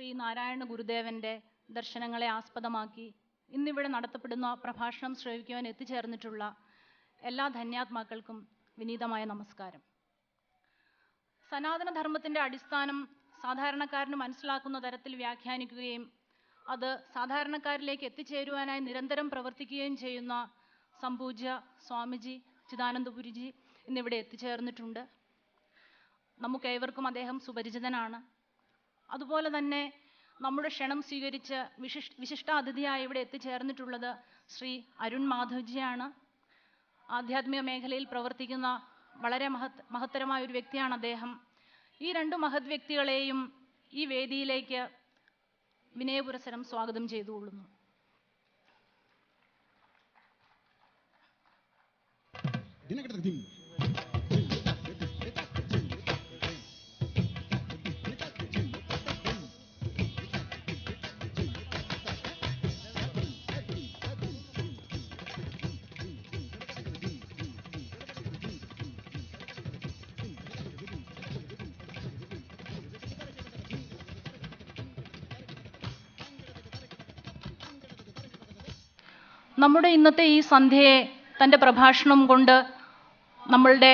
ശ്രീ നാരായണ ഗുരുദേവൻ്റെ ദർശനങ്ങളെ ആസ്പദമാക്കി ഇന്നിവിടെ നടത്തപ്പെടുന്ന പ്രഭാഷണം ശ്രവിക്കുവാൻ എത്തിച്ചേർന്നിട്ടുള്ള എല്ലാ ധന്യാത്മാക്കൾക്കും വിനീതമായ നമസ്കാരം. സനാതനധർമ്മത്തിൻ്റെ അടിസ്ഥാനം സാധാരണക്കാരന് മനസ്സിലാക്കുന്ന തരത്തിൽ വ്യാഖ്യാനിക്കുകയും അത് സാധാരണക്കാരിലേക്ക് എത്തിച്ചേരുവാനായി നിരന്തരം പ്രവർത്തിക്കുകയും ചെയ്യുന്ന സംപൂജ്യ സ്വാമിജി ചിദാനന്ദപുരിജി ഇന്നിവിടെ എത്തിച്ചേർന്നിട്ടുണ്ട്. നമുക്കേവർക്കും അദ്ദേഹം സുപരിചിതനാണ്. അതുപോലെ തന്നെ നമ്മുടെ ക്ഷണം സ്വീകരിച്ച് വിശിഷ്ടാതിഥിയായി ഇവിടെ എത്തിച്ചേർന്നിട്ടുള്ളത് ശ്രീ അരുൺ മാധവ്ജിയാണ്. ആധ്യാത്മിക മേഖലയിൽ പ്രവർത്തിക്കുന്ന വളരെ മഹത്തരമായ ഒരു വ്യക്തിയാണ് അദ്ദേഹം. ഈ രണ്ട് മഹത് വ്യക്തികളെയും ഈ വേദിയിലേക്ക് വിനയപുരസരം സ്വാഗതം ചെയ്തുകൊള്ളുന്നു. നമ്മുടെ ഇന്നത്തെ ഈ സന്ധ്യയെ തൻ്റെ പ്രഭാഷണം കൊണ്ട് നമ്മളുടെ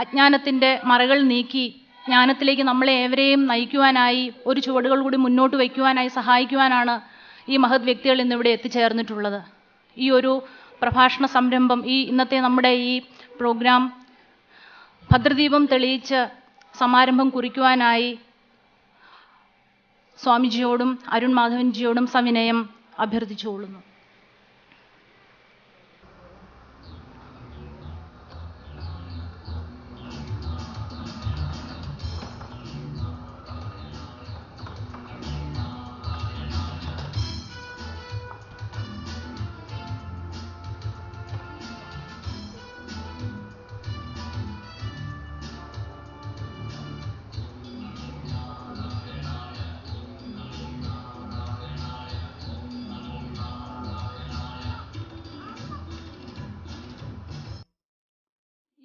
അജ്ഞാനത്തിൻ്റെ മറകൾ നീക്കി ജ്ഞാനത്തിലേക്ക് നമ്മളെ ഏവരെയും നയിക്കുവാനായി ഒരു ചുവടുകൾ കൂടി മുന്നോട്ട് വയ്ക്കുവാനായി സഹായിക്കുവാനാണ് ഈ മഹത് വ്യക്തികൾ ഇന്നിവിടെ എത്തിച്ചേർന്നിട്ടുള്ളത്. ഈ ഒരു പ്രഭാഷണ സംരംഭം, ഇന്നത്തെ നമ്മുടെ ഈ പ്രോഗ്രാം ഭദ്രദീപം തെളിയിച്ച് സമാരംഭം കുറിക്കുവാനായി സ്വാമിജിയോടും അരുൺ മാധവൻജിയോടും സവിനയം അഭ്യർത്ഥിച്ചുകൊള്ളുന്നു.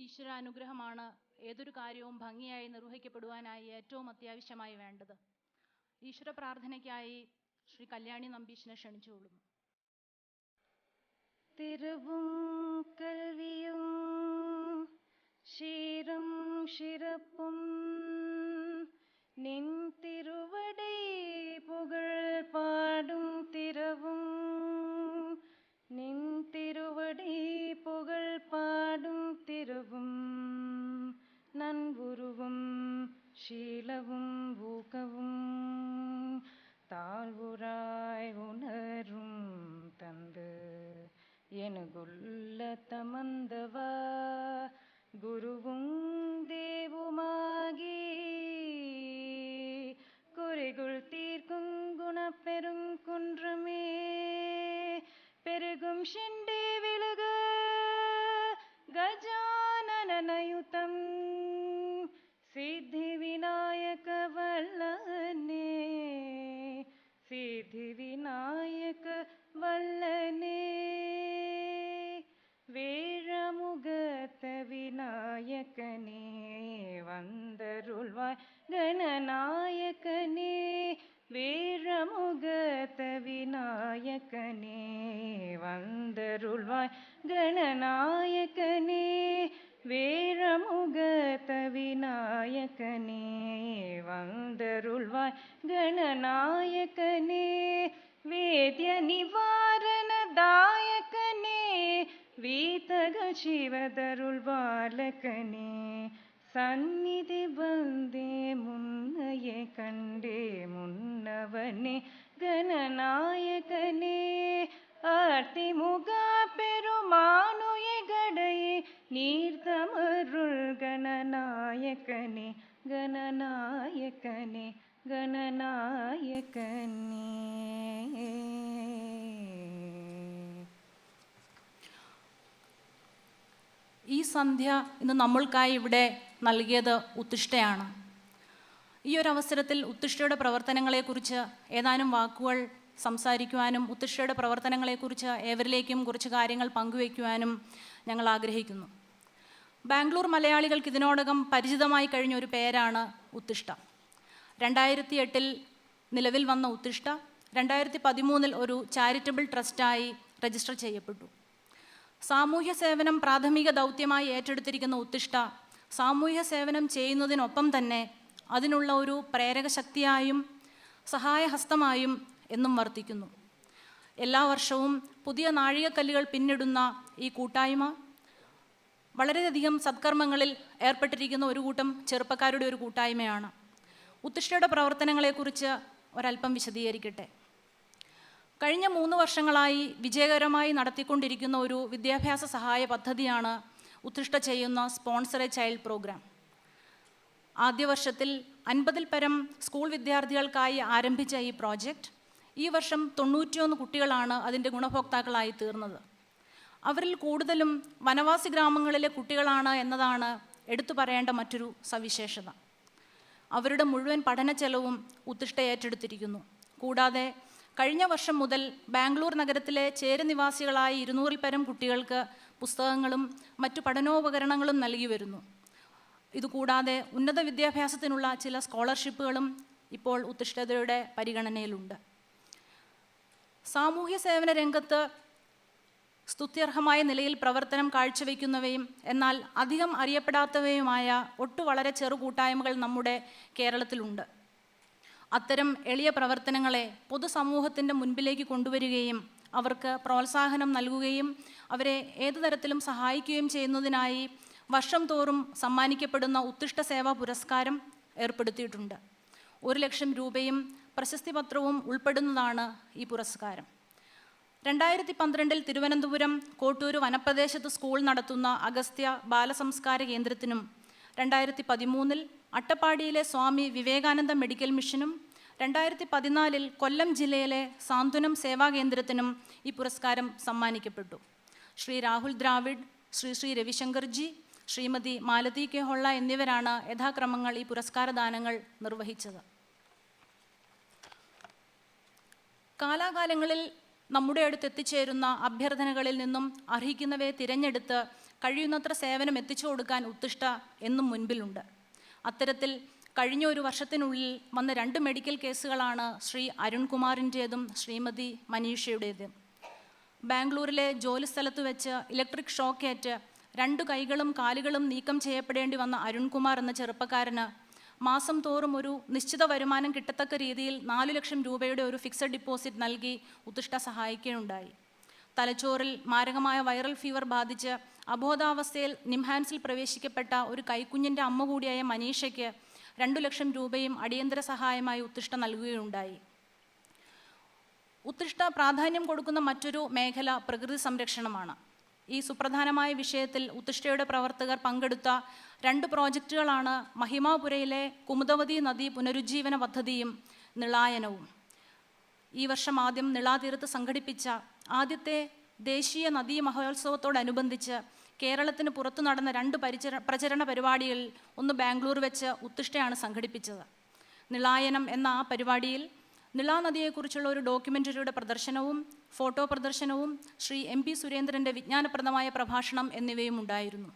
ഈശ്വരാനുഗ്രഹമാണ് ഏതൊരു കാര്യവും ഭംഗിയായി നിർവഹിക്കപ്പെടുവാനായി ഏറ്റവും അത്യാവശ്യമായി വേണ്ടത്. ഈശ്വര പ്രാർത്ഥനയ്ക്കായി ശ്രീ കല്യാണി നമ്പീശിനെ ക്ഷണിച്ചുകൊള്ളുന്നു. തിരുവും കൽവിയും ക്ഷീരം ഷിരപ്പും നിൻ തിരുവടി പുകൾ പാടും തിരവും നിൻ തിരുവടി പുകൾ പാടും തിരവും നൻപുരുവും ശീലവും ഭൂക്കവും താഴ്വുരാய் ഉണരും തந்து எனக்குள்ள தமந்தவா குருவும் தேவுமாகி குறைகுள் தீர்க்கும் குணப்பெரும் குன்றமே பெருகும் ஷிண்டே விலக கஜானனயுதம் சித்தி விநாயக வல்லனே சித்தி விநாயக வல்லனே வேழமுகத்த விநாயகனே வந்தருள்வாய் கணநாயகனே வேழமுகத்த விநாயகனே வந்தருள்வாய் கணநாயகனே வேழமுகத்த விநாயகனே வந்தருள்வாய் கணநாயகனே வேத்ய நிவாரணதாயகனே வீதக சிவதருள் பாலகனே சந்நிதி வந்தே முன்னையே கண்டே முன்னவனே கணநாயகனே ஆர்த்தி முகா பெருமானுய கடையே நீர்த்தமருள் கணநாயகனே கணநாயகனே ഗണനായകനേ. ഈ സന്ധ്യ ഇന്ന് നമ്മൾക്കായി ഇവിടെ നൽകിയത് ഉത്തിഷ്ഠയാണ്. ഈ ഒരു അവസരത്തിൽ ഉത്തിഷ്ഠയുടെ പ്രവർത്തനങ്ങളെക്കുറിച്ച് ഏതാനും വാക്കുകൾ സംസാരിക്കുവാനും ഉത്തിഷ്ഠയുടെ പ്രവർത്തനങ്ങളെക്കുറിച്ച് ഏവരിലേക്കും കുറച്ച് കാര്യങ്ങൾ പങ്കുവയ്ക്കുവാനും ഞങ്ങൾ ആഗ്രഹിക്കുന്നു. ബാംഗ്ലൂർ മലയാളികൾക്ക് ഇതിനോടകം പരിചിതമായി കഴിഞ്ഞ ഒരു പേരാണ് ഉത്തിഷ്ഠ. 2008 നിലവിൽ വന്ന ഉത്തിഷ്ഠ 2013 ഒരു ചാരിറ്റബിൾ ട്രസ്റ്റായി രജിസ്റ്റർ ചെയ്യപ്പെട്ടു. സാമൂഹ്യ സേവനം പ്രാഥമിക ദൗത്യമായി ഏറ്റെടുത്തിരിക്കുന്ന ഉത്തിഷ്ഠ സാമൂഹ്യ സേവനം ചെയ്യുന്നതിനൊപ്പം തന്നെ അതിനുള്ള ഒരു പ്രേരക ശക്തിയായും സഹായഹസ്തമായും എന്നും വർത്തിക്കുന്നു. എല്ലാ വർഷവും പുതിയ നാഴികക്കല്ലുകൾ പിന്നിടുന്ന ഈ കൂട്ടായ്മ വളരെയധികം സത്കർമ്മങ്ങളിൽ ഏർപ്പെട്ടിരിക്കുന്ന ഒരു കൂട്ടം ചെറുപ്പക്കാരുടെ ഒരു കൂട്ടായ്മയാണ്. ഉത്തിഷ്ഠയുടെ പ്രവർത്തനങ്ങളെക്കുറിച്ച് ഒരല്പം വിശദീകരിക്കട്ടെ. കഴിഞ്ഞ 3 വർഷങ്ങളായി വിജയകരമായി നടത്തിക്കൊണ്ടിരിക്കുന്ന ഒരു വിദ്യാഭ്യാസ സഹായ പദ്ധതിയാണ് ഉത്തിഷ്ഠ ചെയ്യുന്ന സ്പോൺസർ എ ചൈൽഡ് പ്രോഗ്രാം. ആദ്യ വർഷത്തിൽ 50-ൽ പരം സ്കൂൾ വിദ്യാർത്ഥികൾക്കായി ആരംഭിച്ച ഈ പ്രോജക്റ്റ് ഈ വർഷം 91 കുട്ടികളാണ് അതിൻ്റെ ഗുണഭോക്താക്കളായി തീർന്നത്. അവരിൽ കൂടുതലും വനവാസി ഗ്രാമങ്ങളിലെ കുട്ടികളാണ് എന്നതാണ് എടുത്തു പറയേണ്ട മറ്റൊരു സവിശേഷത. അവരുടെ മുഴുവൻ പഠന ചെലവും ഉത്തിഷ്ഠ ഏറ്റെടുത്തിരിക്കുന്നു. കൂടാതെ കഴിഞ്ഞ വർഷം മുതൽ ബാംഗ്ലൂർ നഗരത്തിലെ ചേരി നിവാസികളായ 200-ൽ പരം കുട്ടികൾക്ക് പുസ്തകങ്ങളും മറ്റു പഠനോപകരണങ്ങളും നൽകി വരുന്നു. ഇതുകൂടാതെ ഉന്നത വിദ്യാഭ്യാസത്തിനുള്ള ചില സ്കോളർഷിപ്പുകളും ഇപ്പോൾ ഉത്തിഷ്ഠയുടെ പരിഗണനയിലുണ്ട്. സാമൂഹ്യ സേവന രംഗത്ത് സ്തുത്യർഹമായ നിലയിൽ പ്രവർത്തനം കാഴ്ചവെക്കുന്നവയും എന്നാൽ അധികം അറിയപ്പെടാത്തവയുമായ വളരെ ചെറു കൂട്ടായ്മകൾ നമ്മുടെ കേരളത്തിലുണ്ട്. അത്തരം എളിയ പ്രവർത്തനങ്ങളെ പൊതുസമൂഹത്തിൻ്റെ മുൻപിലേക്ക് കൊണ്ടുവരികയും അവർക്ക് പ്രോത്സാഹനം നൽകുകയും അവരെ ഏതു തരത്തിലും സഹായിക്കുകയും ചെയ്യുന്നതിനായി വർഷം തോറും സമ്മാനിക്കപ്പെടുന്ന ഉത്തിഷ്ഠ സേവാ പുരസ്കാരം ഏർപ്പെടുത്തിയിട്ടുണ്ട്. 1 ലക്ഷം രൂപയും പ്രശസ്തി പത്രവും ഉൾപ്പെടുന്നതാണ് ഈ പുരസ്കാരം. 2012-ൽ തിരുവനന്തപുരം കോട്ടൂർ വനപ്രദേശത്ത് സ്കൂൾ നടത്തുന്ന അഗസ്ത്യ ബാലസംസ്കാര കേന്ദ്രത്തിനും 2013-ൽ അട്ടപ്പാടിയിലെ സ്വാമി വിവേകാനന്ദ മെഡിക്കൽ മിഷനും 2014-ൽ കൊല്ലം ജില്ലയിലെ സാന്ത്വനം സേവാകേന്ദ്രത്തിനും ഈ പുരസ്കാരം സമ്മാനിക്കപ്പെട്ടു. ശ്രീ രാഹുൽ ദ്രാവിഡ്, ശ്രീ രവിശങ്കർജി, ശ്രീമതി മാലതി കെ ഹൊള്ള എന്നിവരാണ് യഥാക്രമങ്ങൾ ഈ പുരസ്കാരദാനങ്ങൾ നിർവഹിച്ചത്. കാലാകാലങ്ങളിൽ നമ്മുടെ അടുത്ത് എത്തിച്ചേരുന്ന അഭ്യർത്ഥനകളിൽ നിന്നും അർഹിക്കുന്നവയെ തിരഞ്ഞെടുത്ത് കഴിയുന്നത്ര സേവനം എത്തിച്ചു കൊടുക്കാൻ ഉത്തിഷ്ഠ എന്നും മുൻപിലുണ്ട്. അത്തരത്തിൽ കഴിഞ്ഞ ഒരു വർഷത്തിനുള്ളിൽ വന്ന 2 മെഡിക്കൽ കേസുകളാണ് ശ്രീ അരുൺകുമാറിൻ്റേതും ശ്രീമതി മനീഷയുടേതും. ബാംഗ്ലൂരിലെ ജോലിസ്ഥലത്ത് വെച്ച് ഇലക്ട്രിക് ഷോക്കേറ്റ് 2 കൈകളും കാലുകളും നീക്കം ചെയ്യപ്പെടേണ്ടി വന്ന അരുൺകുമാർ എന്ന ചെറുപ്പക്കാരന് മാസം തോറും ഒരു നിശ്ചിത വരുമാനം കിട്ടത്തക്ക രീതിയിൽ 4 ലക്ഷം രൂപയുടെ ഒരു ഫിക്സഡ് ഡിപ്പോസിറ്റ് നൽകി ഉത്തിഷ്ഠ സഹായിക്കുകയുണ്ടായി. തലച്ചോറിൽ മാരകമായ വൈറൽ ഫീവർ ബാധിച്ച് അബോധാവസ്ഥയിൽ നിംഹാൻസിൽ പ്രവേശിക്കപ്പെട്ട ഒരു കൈക്കുഞ്ഞിൻ്റെ അമ്മ കൂടിയായ മനീഷയ്ക്ക് 2 ലക്ഷം രൂപയും അടിയന്തര സഹായമായി ഉത്തിഷ്ഠ നൽകുകയുണ്ടായി. ഉത്തിഷ്ഠ പ്രാധാന്യം കൊടുക്കുന്ന മറ്റൊരു മേഖല പ്രകൃതി സംരക്ഷണമാണ്. ഈ സുപ്രധാനമായ വിഷയത്തിൽ ഉത്തിഷ്ഠയുടെ പ്രവർത്തകർ പങ്കെടുത്ത 2 പ്രോജക്റ്റുകളാണ് മഹിമാപുരയിലെ കുമുദവതി നദി പുനരുജ്ജീവന പദ്ധതിയും നിളായനവും. ഈ വർഷം ആദ്യം നിളാതീരത്ത് സംഘടിപ്പിച്ച ആദ്യത്തെ ദേശീയ നദീ മഹോത്സവത്തോടനുബന്ധിച്ച് കേരളത്തിന് പുറത്തു നടന്ന 2 പ്രചരണ പരിപാടികളിൽ ഒന്ന് ബാംഗ്ലൂർ വെച്ച് ഉത്തിഷ്ഠയാണ് സംഘടിപ്പിച്ചത്. നിളായനം എന്ന ആ പരിപാടിയിൽ നിളാ നദിയെക്കുറിച്ചുള്ള ഒരു ഡോക്യുമെൻ്ററിയുടെ പ്രദർശനവും ഫോട്ടോ പ്രദർശനവും ശ്രീ MP സുരേന്ദ്രൻ്റെ വിജ്ഞാനപ്രദമായ പ്രഭാഷണം എന്നിവയും ഉണ്ടായിരുന്നു.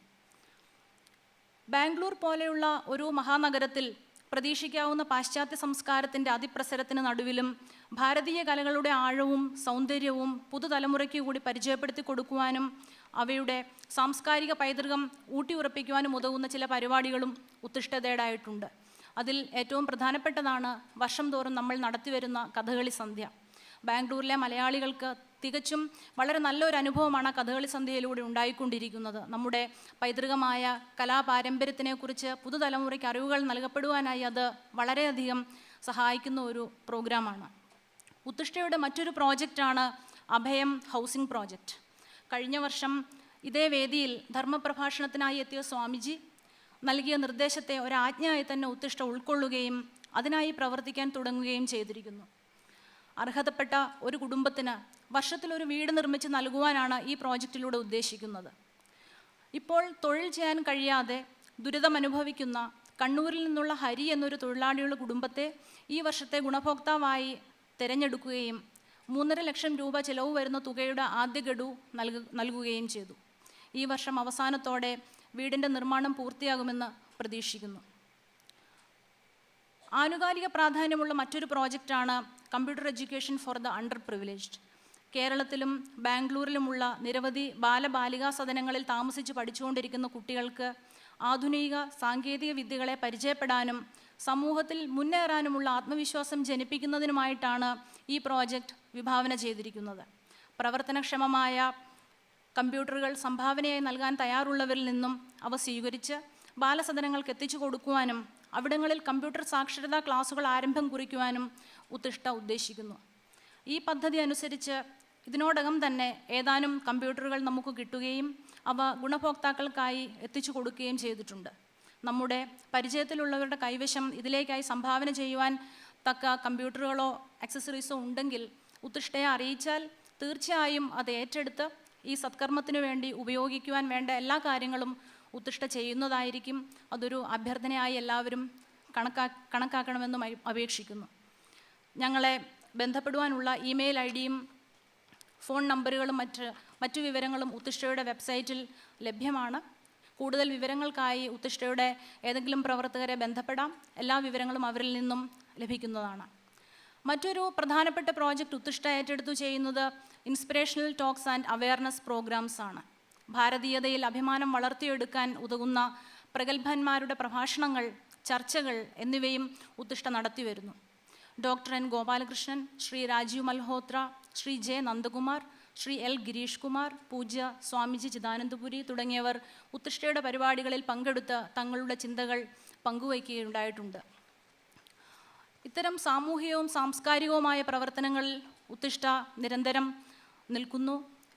ബാംഗ്ലൂർ പോലെയുള്ള ഒരു മഹാനഗരത്തിൽ പ്രതീക്ഷിക്കാവുന്ന പാശ്ചാത്യ സംസ്കാരത്തിൻ്റെ അതിപ്രസരത്തിന് നടുവിലും ഭാരതീയ കലകളുടെ ആഴവും സൗന്ദര്യവും പുതുതലമുറയ്ക്ക് കൂടി പരിചയപ്പെടുത്തി കൊടുക്കുവാനും അവയുടെ സാംസ്കാരിക പൈതൃകം ഊട്ടിയുറപ്പിക്കുവാനും ഉതകുന്ന ചില പരിപാടികളും ഉത്തിഷ്ഠതയുടേതായിട്ടുണ്ട്. അതിൽ ഏറ്റവും പ്രധാനപ്പെട്ടതാണ് വർഷം തോറും നമ്മൾ നടത്തിവരുന്ന കഥകളി സന്ധ്യ. ബാംഗ്ലൂരിലെ മലയാളികൾക്ക് തികച്ചും വളരെ നല്ലൊരു അനുഭവമാണ് കഥകളി സന്ധ്യയിലൂടെ ഉണ്ടായിക്കൊണ്ടിരിക്കുന്നത്. നമ്മുടെ പൈതൃകമായ കലാപാരമ്പര്യത്തിനെക്കുറിച്ച് പുതുതലമുറയ്ക്ക് അറിവുകൾ നൽകപ്പെടുവാനായി അത് വളരെയധികം സഹായിക്കുന്ന ഒരു പ്രോഗ്രാമാണ്. ഉത്തിഷ്ഠയുടെ മറ്റൊരു പ്രോജക്റ്റാണ് അഭയം ഹൗസിംഗ് പ്രോജക്റ്റ്. കഴിഞ്ഞ വർഷം ഇതേ വേദിയിൽ ധർമ്മപ്രഭാഷണത്തിനായി എത്തിയ സ്വാമിജി നൽകിയ നിർദ്ദേശത്തെ ഒരാജ്ഞയായി തന്നെ ഉത്തിഷ്ഠ ഉൾക്കൊള്ളുകയും അതിനായി പ്രവർത്തിക്കാൻ തുടങ്ങുകയും ചെയ്തിരിക്കുന്നു. അർഹതപ്പെട്ട ഒരു കുടുംബത്തിന് വർഷത്തിലൊരു വീട് നിർമ്മിച്ച് നൽകുവാനാണ് ഈ പ്രോജക്റ്റിലൂടെ ഉദ്ദേശിക്കുന്നത്. ഇപ്പോൾ തൊഴിൽ ചെയ്യാൻ കഴിയാതെ ദുരിതമനുഭവിക്കുന്ന കണ്ണൂരിൽ നിന്നുള്ള ഹരി എന്നൊരു തൊഴിലാളിയുടെ കുടുംബത്തെ ഈ വർഷത്തെ ഗുണഭോക്താവായി തിരഞ്ഞെടുക്കുകയും 3.5 ലക്ഷം രൂപ ചിലവ് വരുന്ന തുകയുടെ ആദ്യ ഗഡു നൽകുകയും ചെയ്തു. ഈ വർഷം അവസാനത്തോടെ വീടിൻ്റെ നിർമ്മാണം പൂർത്തിയാകുമെന്ന് പ്രതീക്ഷിക്കുന്നു. ആനുകാലിക പ്രാധാന്യമുള്ള മറ്റൊരു പ്രോജക്റ്റാണ് computer education for the underprivileged. കേരളത്തിലും ബാംഗ്ലൂരിലുമുള്ള നിരവധി ബാലബാലികാ സദനങ്ങളിൽ താമസിച്ച് പഠിച്ചുകൊണ്ടിരിക്കുന്ന കുട്ടികൾക്ക് ആധുനിക സാങ്കേതിക വിദ്യകളെ പരിചയപ്പെടാനും സമൂഹത്തിൽ മുന്നേറാനുമുള്ള ആത്മവിശ്വാസം ജനിപ്പിക്കുന്നതിനുമായിട്ടാണ് ഈ പ്രോജക്റ്റ് വിഭാവന ചെയ്തിരിക്കുന്നത്. പ്രവർത്തനക്ഷമമായ കമ്പ്യൂട്ടറുകൾ സംഭാവനയായി നൽകാൻ തയ്യാറുള്ളവരിൽ നിന്നും അവ സ്വീകരിച്ച് ബാലസദനങ്ങൾക്ക് എത്തിച്ചു കൊടുക്കുവാനും അവിടങ്ങളിൽ കമ്പ്യൂട്ടർ സാക്ഷരതാ ക്ലാസുകൾ ആരംഭം കുറിക്കുവാനും ഉത്തിഷ്ട ഉദ്ദേശിക്കുന്നു. ഈ പദ്ധതി അനുസരിച്ച് ഇതിനോടകം തന്നെ ഏതാനും കമ്പ്യൂട്ടറുകൾ നമുക്ക് കിട്ടുകയും അവ ഗുണഭോക്താക്കൾക്കായി എത്തിച്ചു കൊടുക്കുകയും ചെയ്തിട്ടുണ്ട്. നമ്മുടെ പരിചയത്തിലുള്ളവരുടെ കൈവശം ഇതിലേക്കായി സംഭാവന ചെയ്യുവാൻ തക്ക കമ്പ്യൂട്ടറുകളോ ആക്സസറീസോ ഉണ്ടെങ്കിൽ ഉത്തിഷ്ടയെ അറിയിച്ചാൽ തീർച്ചയായും അത് ഏറ്റെടുത്ത് ഈ സത്കർമ്മത്തിനു വേണ്ടി ഉപയോഗിക്കുവാൻ വേണ്ട എല്ലാ കാര്യങ്ങളും ഉത്തിഷ്ട ചെയ്യുന്നതായിരിക്കും. അതൊരു അഭ്യർത്ഥനയായി എല്ലാവരും കണക്കാക്കണമെന്നും അപേക്ഷിക്കുന്നു. ഞങ്ങളെ ബന്ധപ്പെടുവാനുള്ള ഇമെയിൽ ഐ ഡിയും ഫോൺ നമ്പറുകളും മറ്റു വിവരങ്ങളും ഉത്തിഷ്ടയുടെ വെബ്സൈറ്റിൽ ലഭ്യമാണ്. കൂടുതൽ വിവരങ്ങൾക്കായി ഉത്തിഷ്ടയുടെ ഏതെങ്കിലും പ്രവർത്തകരെ ബന്ധപ്പെടാം. എല്ലാ വിവരങ്ങളും അവരിൽ നിന്നും ലഭിക്കുന്നതാണ്. മറ്റൊരു പ്രധാനപ്പെട്ട പ്രോജക്റ്റ് ഉത്തിഷ്ട ഏറ്റെടുത്തു ചെയ്യുന്നത് inspirational talks and awareness programmes ആണ്. ഭാരതീയതയിൽ അഭിമാനം വളർത്തിയെടുക്കാൻ ഉതകുന്ന പ്രഗത്ഭന്മാരുടെ പ്രഭാഷണങ്ങൾ, ചർച്ചകൾ എന്നിവയും ഉത്തിഷ്ട നടത്തിവരുന്നു. Doctor N Gopalakrishnan, Shri Rajiv Malhotra, Shri J Nandakumar, Shri L Girish Kumar, പൂജ്യ സ്വാമിജി ചിദാനന്ദപുരി തുടങ്ങിയവർ ഉത്തിഷ്ടയുടെ പരിപാടികളിൽ പങ്കെടുത്ത് തങ്ങളുടെ ചിന്തകൾ പങ്കുവയ്ക്കുകയുണ്ടായിട്ടുണ്ട്. ഇത്തരം സാമൂഹികവും സാംസ്കാരികവുമായ പ്രവർത്തനങ്ങളിൽ ഉത്തിഷ്ട നിരന്തരം നിൽക്കുന്നു.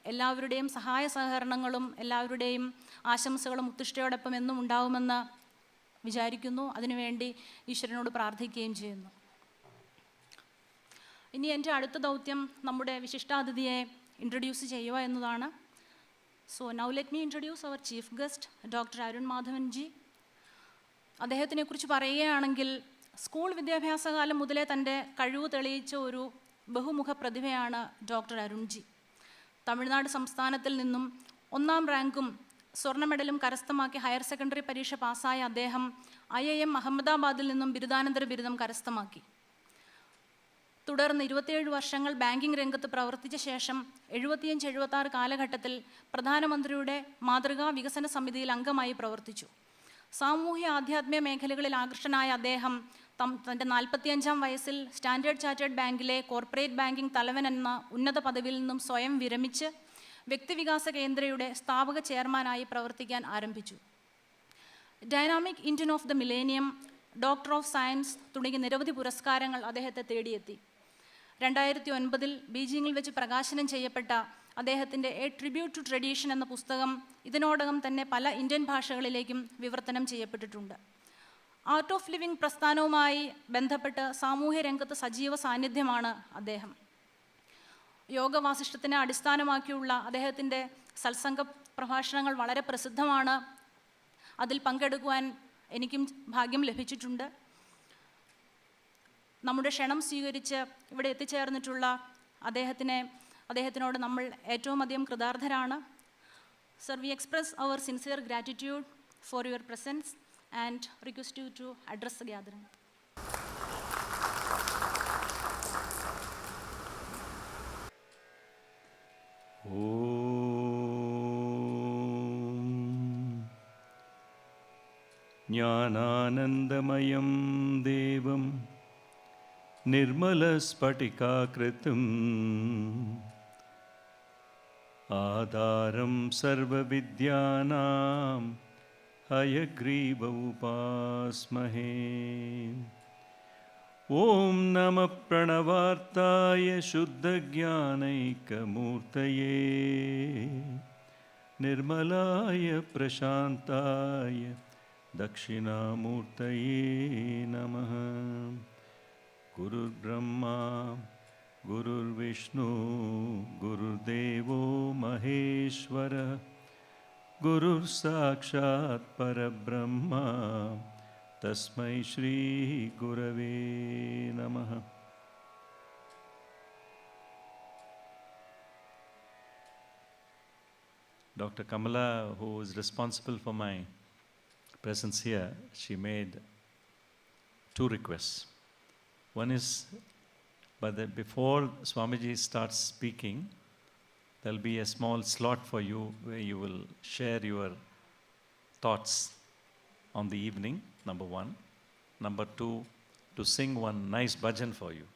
എല്ലാവരുടെയും സഹായ സഹകരണങ്ങളും എല്ലാവരുടെയും ആശംസകളും ഉത്തിഷ്ടയോടൊപ്പം എന്നും ഉണ്ടാവുമെന്ന് വിചാരിക്കുന്നു. അതിനുവേണ്ടി ഈശ്വരനോട് പ്രാർത്ഥിക്കുകയും ചെയ്യുന്നു. ഇനി എൻ്റെ അടുത്ത ദൗത്യം നമ്മുടെ വിശിഷ്ടാതിഥിയെ ഇൻട്രൊഡ്യൂസ് ചെയ്യുക എന്നതാണ്. So now let me introduce our chief guest doctor Arun Madhavan ji. അദ്ദേഹത്തിനെക്കുറിച്ച് പറയുകയാണെങ്കിൽ സ്കൂൾ വിദ്യാഭ്യാസകാലം മുതലേ തൻ്റെ കഴിവ് തെളിയിച്ച ഒരു ബഹുമുഖ പ്രതിഭയാണ് ഡോക്ടർ അരുൺജി. തമിഴ്നാട് സംസ്ഥാനത്തിൽ നിന്നും 1ാം റാങ്കും സ്വർണ്ണ മെഡലും കരസ്ഥമാക്കി ഹയർ സെക്കൻഡറി പരീക്ഷ പാസ്സായ അദ്ദേഹം IIM അഹമ്മദാബാദിൽ നിന്നും ബിരുദാനന്തര ബിരുദം കരസ്ഥമാക്കി. തുടർന്ന് 27 വർഷങ്ങൾ ബാങ്കിംഗ് രംഗത്ത് പ്രവർത്തിച്ച ശേഷം 75-76 കാലഘട്ടത്തിൽ പ്രധാനമന്ത്രിയുടെ മാതൃകാ വികസന സമിതിയിൽ അംഗമായി പ്രവർത്തിച്ചു. സാമൂഹ്യ ആധ്യാത്മിക മേഖലകളിൽ ആകൃഷ്ടനായ അദ്ദേഹം തൻ്റെ 45-ാം വയസ്സിൽ സ്റ്റാൻഡേർഡ് ചാർട്ടേഡ് ബാങ്കിലെ കോർപ്പറേറ്റ് ബാങ്കിംഗ് തലവൻ എന്ന ഉന്നത പദവിയിൽ നിന്നും സ്വയം വിരമിച്ച് വ്യക്തിവികാസ കേന്ദ്രയുടെ സ്ഥാപക ചെയർമാനായി പ്രവർത്തിക്കാൻ ആരംഭിച്ചു. Dynamic Indian of the millennium, doctor of science തുടങ്ങിയ നിരവധി പുരസ്കാരങ്ങൾ അദ്ദേഹത്തെ തേടിയെത്തി. 2009 ബീജിങ്ങിൽ വെച്ച് പ്രകാശനം ചെയ്യപ്പെട്ട അദ്ദേഹത്തിൻ്റെ എ ട്രിബ്യൂട്ട് ടു ട്രഡീഷൻ എന്ന പുസ്തകം ഇതിനോടകം തന്നെ പല ഇന്ത്യൻ ഭാഷകളിലേക്കും വിവർത്തനം ചെയ്യപ്പെട്ടിട്ടുണ്ട്. ആർട്ട് ഓഫ് ലിവിംഗ് പ്രസ്ഥാനവുമായി ബന്ധപ്പെട്ട് സാമൂഹ്യ രംഗത്ത് സജീവ സാന്നിധ്യമാണ് അദ്ദേഹം. യോഗവാസിഷ്ടത്തിനെ അടിസ്ഥാനമാക്കിയുള്ള അദ്ദേഹത്തിൻ്റെ സത്സംഗ പ്രഭാഷണങ്ങൾ വളരെ പ്രസിദ്ധമാണ്. അതിൽ പങ്കെടുക്കുവാൻ എനിക്കും ഭാഗ്യം ലഭിച്ചിട്ടുണ്ട്. നമ്മുടെ ക്ഷണം സ്വീകരിച്ച് ഇവിടെ എത്തിച്ചേർന്നിട്ടുള്ള അദ്ദേഹത്തിനോട് നമ്മൾ ഏറ്റവും അധികം കൃതാർത്ഥരാണ്. Sir, we express our sincere gratitude for your presence and request you to address the gathering. ജ്ഞാനാനന്ദമയം ദേവം നിർമ്മലസ്ഫടികാകൃതിം ആധാരം സർവവിദ്യാനാം ഹയഗ്രീവ ഉപാസ്മഹേ. ഓം നമഃ പ്രണവാർത്തായ ശുദ്ധജ്ഞാനൈകമൂർത്തയേ നിർമ്മലായ പ്രശാന്തായ ദക്ഷിണാമൂർത്തയേ നമഃ. ഗുരുർബ്രഹ്മാ ഗുരുർവിഷ്ണു ഗുരുദേവോ മഹേശ്വര ഗുരുർ സാക്ഷാത് പരബ്രഹ്മ തസ്മൈ ശ്രീ ഗുരവേ നമഃ. Dr. Kamala, who is responsible for my presence here, she made two requests. One is, before Swamiji starts speaking, there'll be a small slot for you where you will share your thoughts on the evening, number one. Number two, to sing one nice bhajan for you.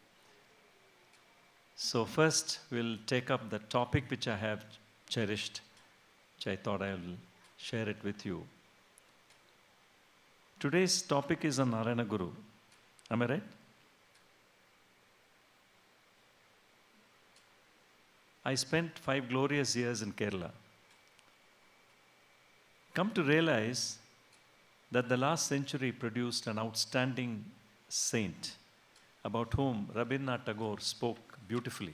So first, we'll take up the topic which I have cherished, which I thought I will share it with you. Today's topic is on Narayana Guru. Am I right? I spent 5 glorious years in Kerala. Come to realize that the last century produced an outstanding saint about whom Rabindranath Tagore spoke beautifully.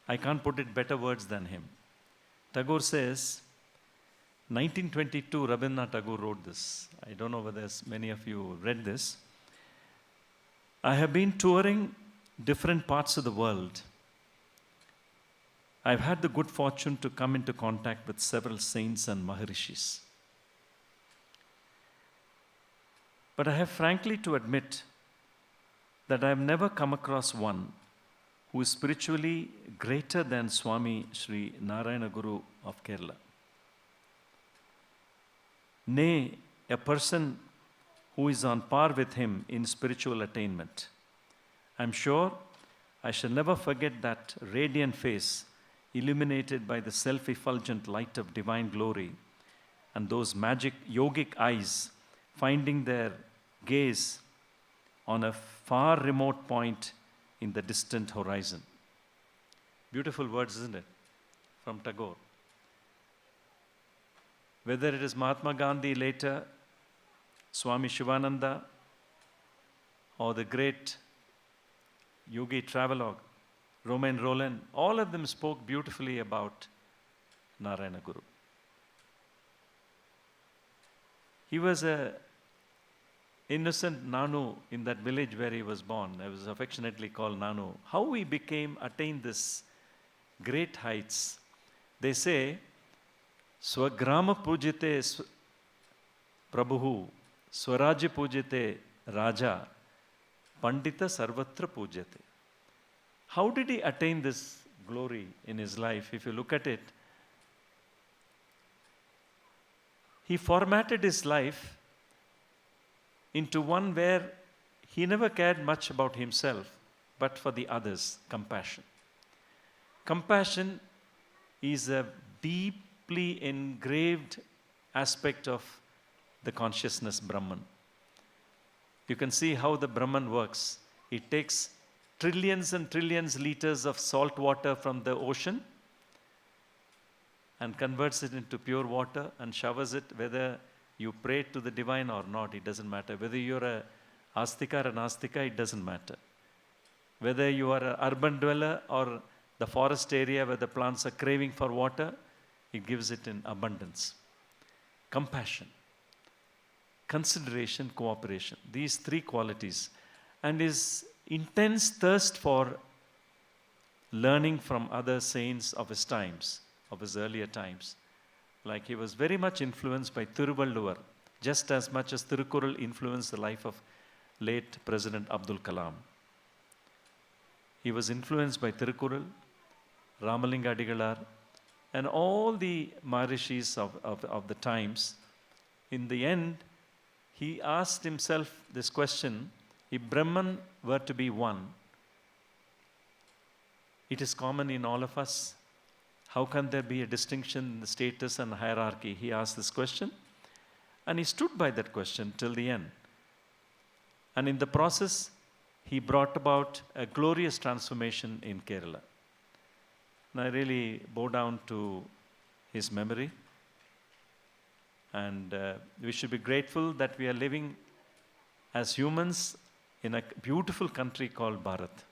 I can't put it better words than him. Tagore says, 1922, Rabindranath Tagore wrote this. I don't know whether many of you read this. I have been touring different parts of the world. I've had the good fortune to come into contact with several saints and maharishis. But I have frankly to admit that I have never come across one who is spiritually greater than Swami Sri Narayana Guru of Kerala. Nay, a person who is on par with him in spiritual attainment. I'm sure I shall never forget that radiant face illuminated by the self-effulgent light of divine glory and those magic yogic eyes finding their gaze on a far remote point in the distant horizon. Beautiful words, isn't it? From Tagore. Whether it is Mahatma Gandhi later, Swami Shivananda, or the great yogi travelogue, Romain Rolland, all of them spoke beautifully about Narayana Guru. He was a innocent Nanu in that village where he was born. I was affectionately called Nanu. How he attained this great heights. They say, Swagrama pujite Prabhu, Swarajya pujite Raja, Pandita Sarvatra pujate. How did he attain this glory in his life? If you look at it, he formatted his life into one where he never cared much about himself, but for the others, compassion. Compassion is a deeply engraved aspect of the consciousness Brahman. You can see how the Brahman works. It takes trillions and trillions liters of salt water from the ocean and converts it into pure water and showers it. Whether you pray to the divine or not, it doesn't matter. Whether you're a astika or an astika, it doesn't matter. Whether you are an urban dweller or the forest area where the plants are craving for water, it gives it in abundance. Compassion, consideration, cooperation. These 3 qualities. And his intense thirst for learning from other saints of his times, of his earlier times. Like he was very much influenced by Thiruvalluvar, just as much as Thirukkural influenced the life of late President Abdul Kalam. He was influenced by Thirukkural, Ramalinga Adigalar, and all the Maharishis of the times. In the end, he asked himself this question: if Brahman were to be one, it is common in all of us. How can there be a distinction in the status and hierarchy? He asked this question, and he stood by that question till the end. And in the process, he brought about a glorious transformation in Kerala. And I really bow down to his memory. And we should be grateful that we are living as humans in a beautiful country called Bharat.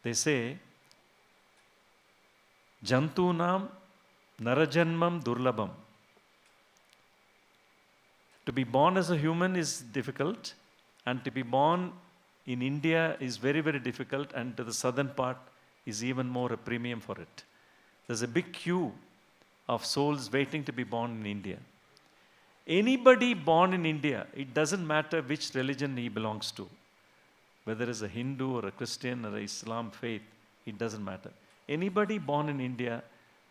They say, Jantunam Narajanmam Durlabham. To be born as a human is difficult, and to be born in India is very, very difficult, and to the southern part is even more a premium for it. There's a big queue of souls waiting to be born in India. Anybody born in India, it doesn't matter which religion he belongs to, whether it's a Hindu or a Christian or a Islam faith, it doesn't matter. Anybody born in India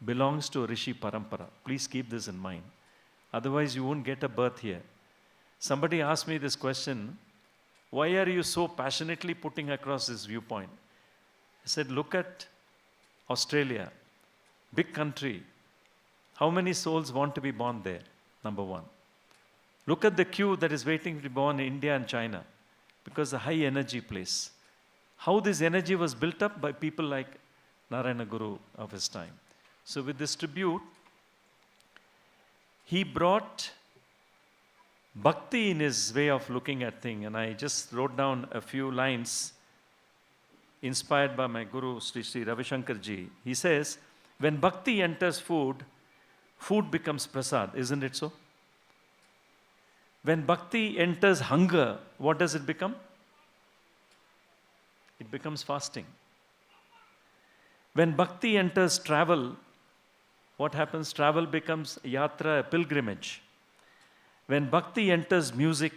belongs to a Rishi Parampara. Please keep this in mind. Otherwise, you won't get a birth here. Somebody asked me this question, why are you so passionately putting across this viewpoint? I said, look at Australia, big country. How many souls want to be born there? Number one. Look at the queue that is waiting to be born in India and China, because the high energy place. How this energy was built up by people like Narayana Guru of his time. So with this tribute, he brought bhakti in his way of looking at things, and I just wrote down a few lines inspired by my Guru, Sri Ravi Shankar Ji. He says, when bhakti enters food, food becomes prasad, isn't it so? When bhakti enters hunger, what does it become? It becomes fasting. When bhakti enters travel, what happens? Travel becomes yatra, a pilgrimage. When bhakti enters music,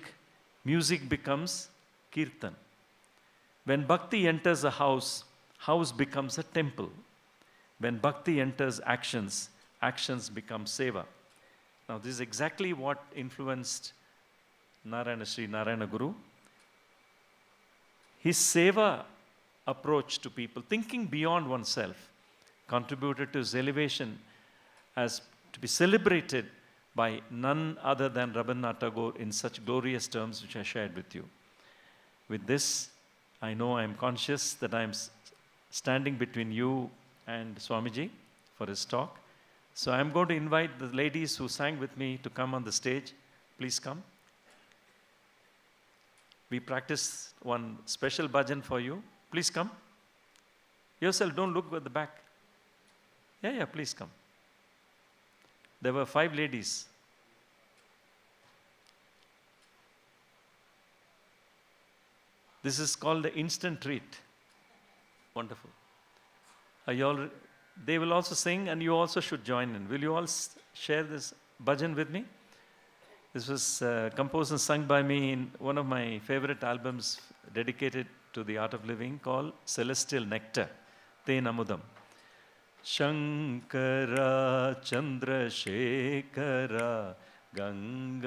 music becomes kirtan. When bhakti enters a house, house becomes a temple. When bhakti enters actions, actions become seva. Now this is exactly what influenced Sri Narayana Guru. His seva approach to people, thinking beyond oneself, contributed to his elevation as to be celebrated by none other than Rabindranath Tagore in such glorious terms which I shared with you. With this, I know I am conscious that I am standing between you and Swamiji for his talk. So I am going to invite the ladies who sang with me to come on the stage. Please come. We practice one special bhajan for you. Please come. Yourself, don't look at the back. Yeah, please come. There were 5 ladies. This is called the instant treat. Wonderful. Are you all, they will also sing and you also should join in. Will you all share this bhajan with me? This was composed and sung by me in one of my favorite albums dedicated to the art of living called Celestial Nectar, Ten Amudam. Shankara Chandrasekhara Gangadhara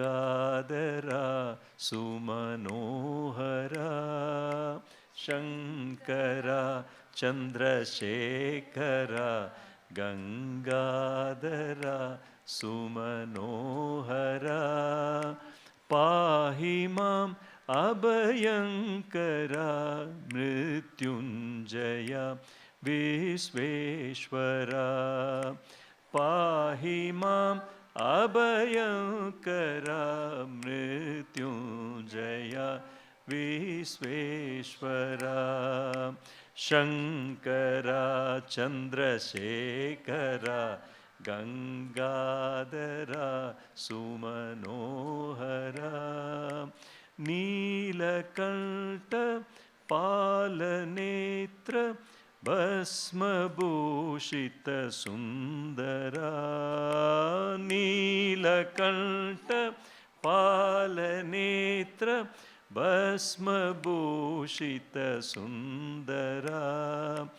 Sumanohara Shankara Chandrasekhara Gangadhara Sumanohara Pahimam Abhayankara Mrityunjaya Visveshwara Pahimam Abhayankara Mrityunjaya Visveshwara Shankara Chandrasekhara Gangadhara Sumanohara Neelakanta Palanetra Bhasmabhushita Sundara Neelakanta Palanetra Bhasmabhushita Sundara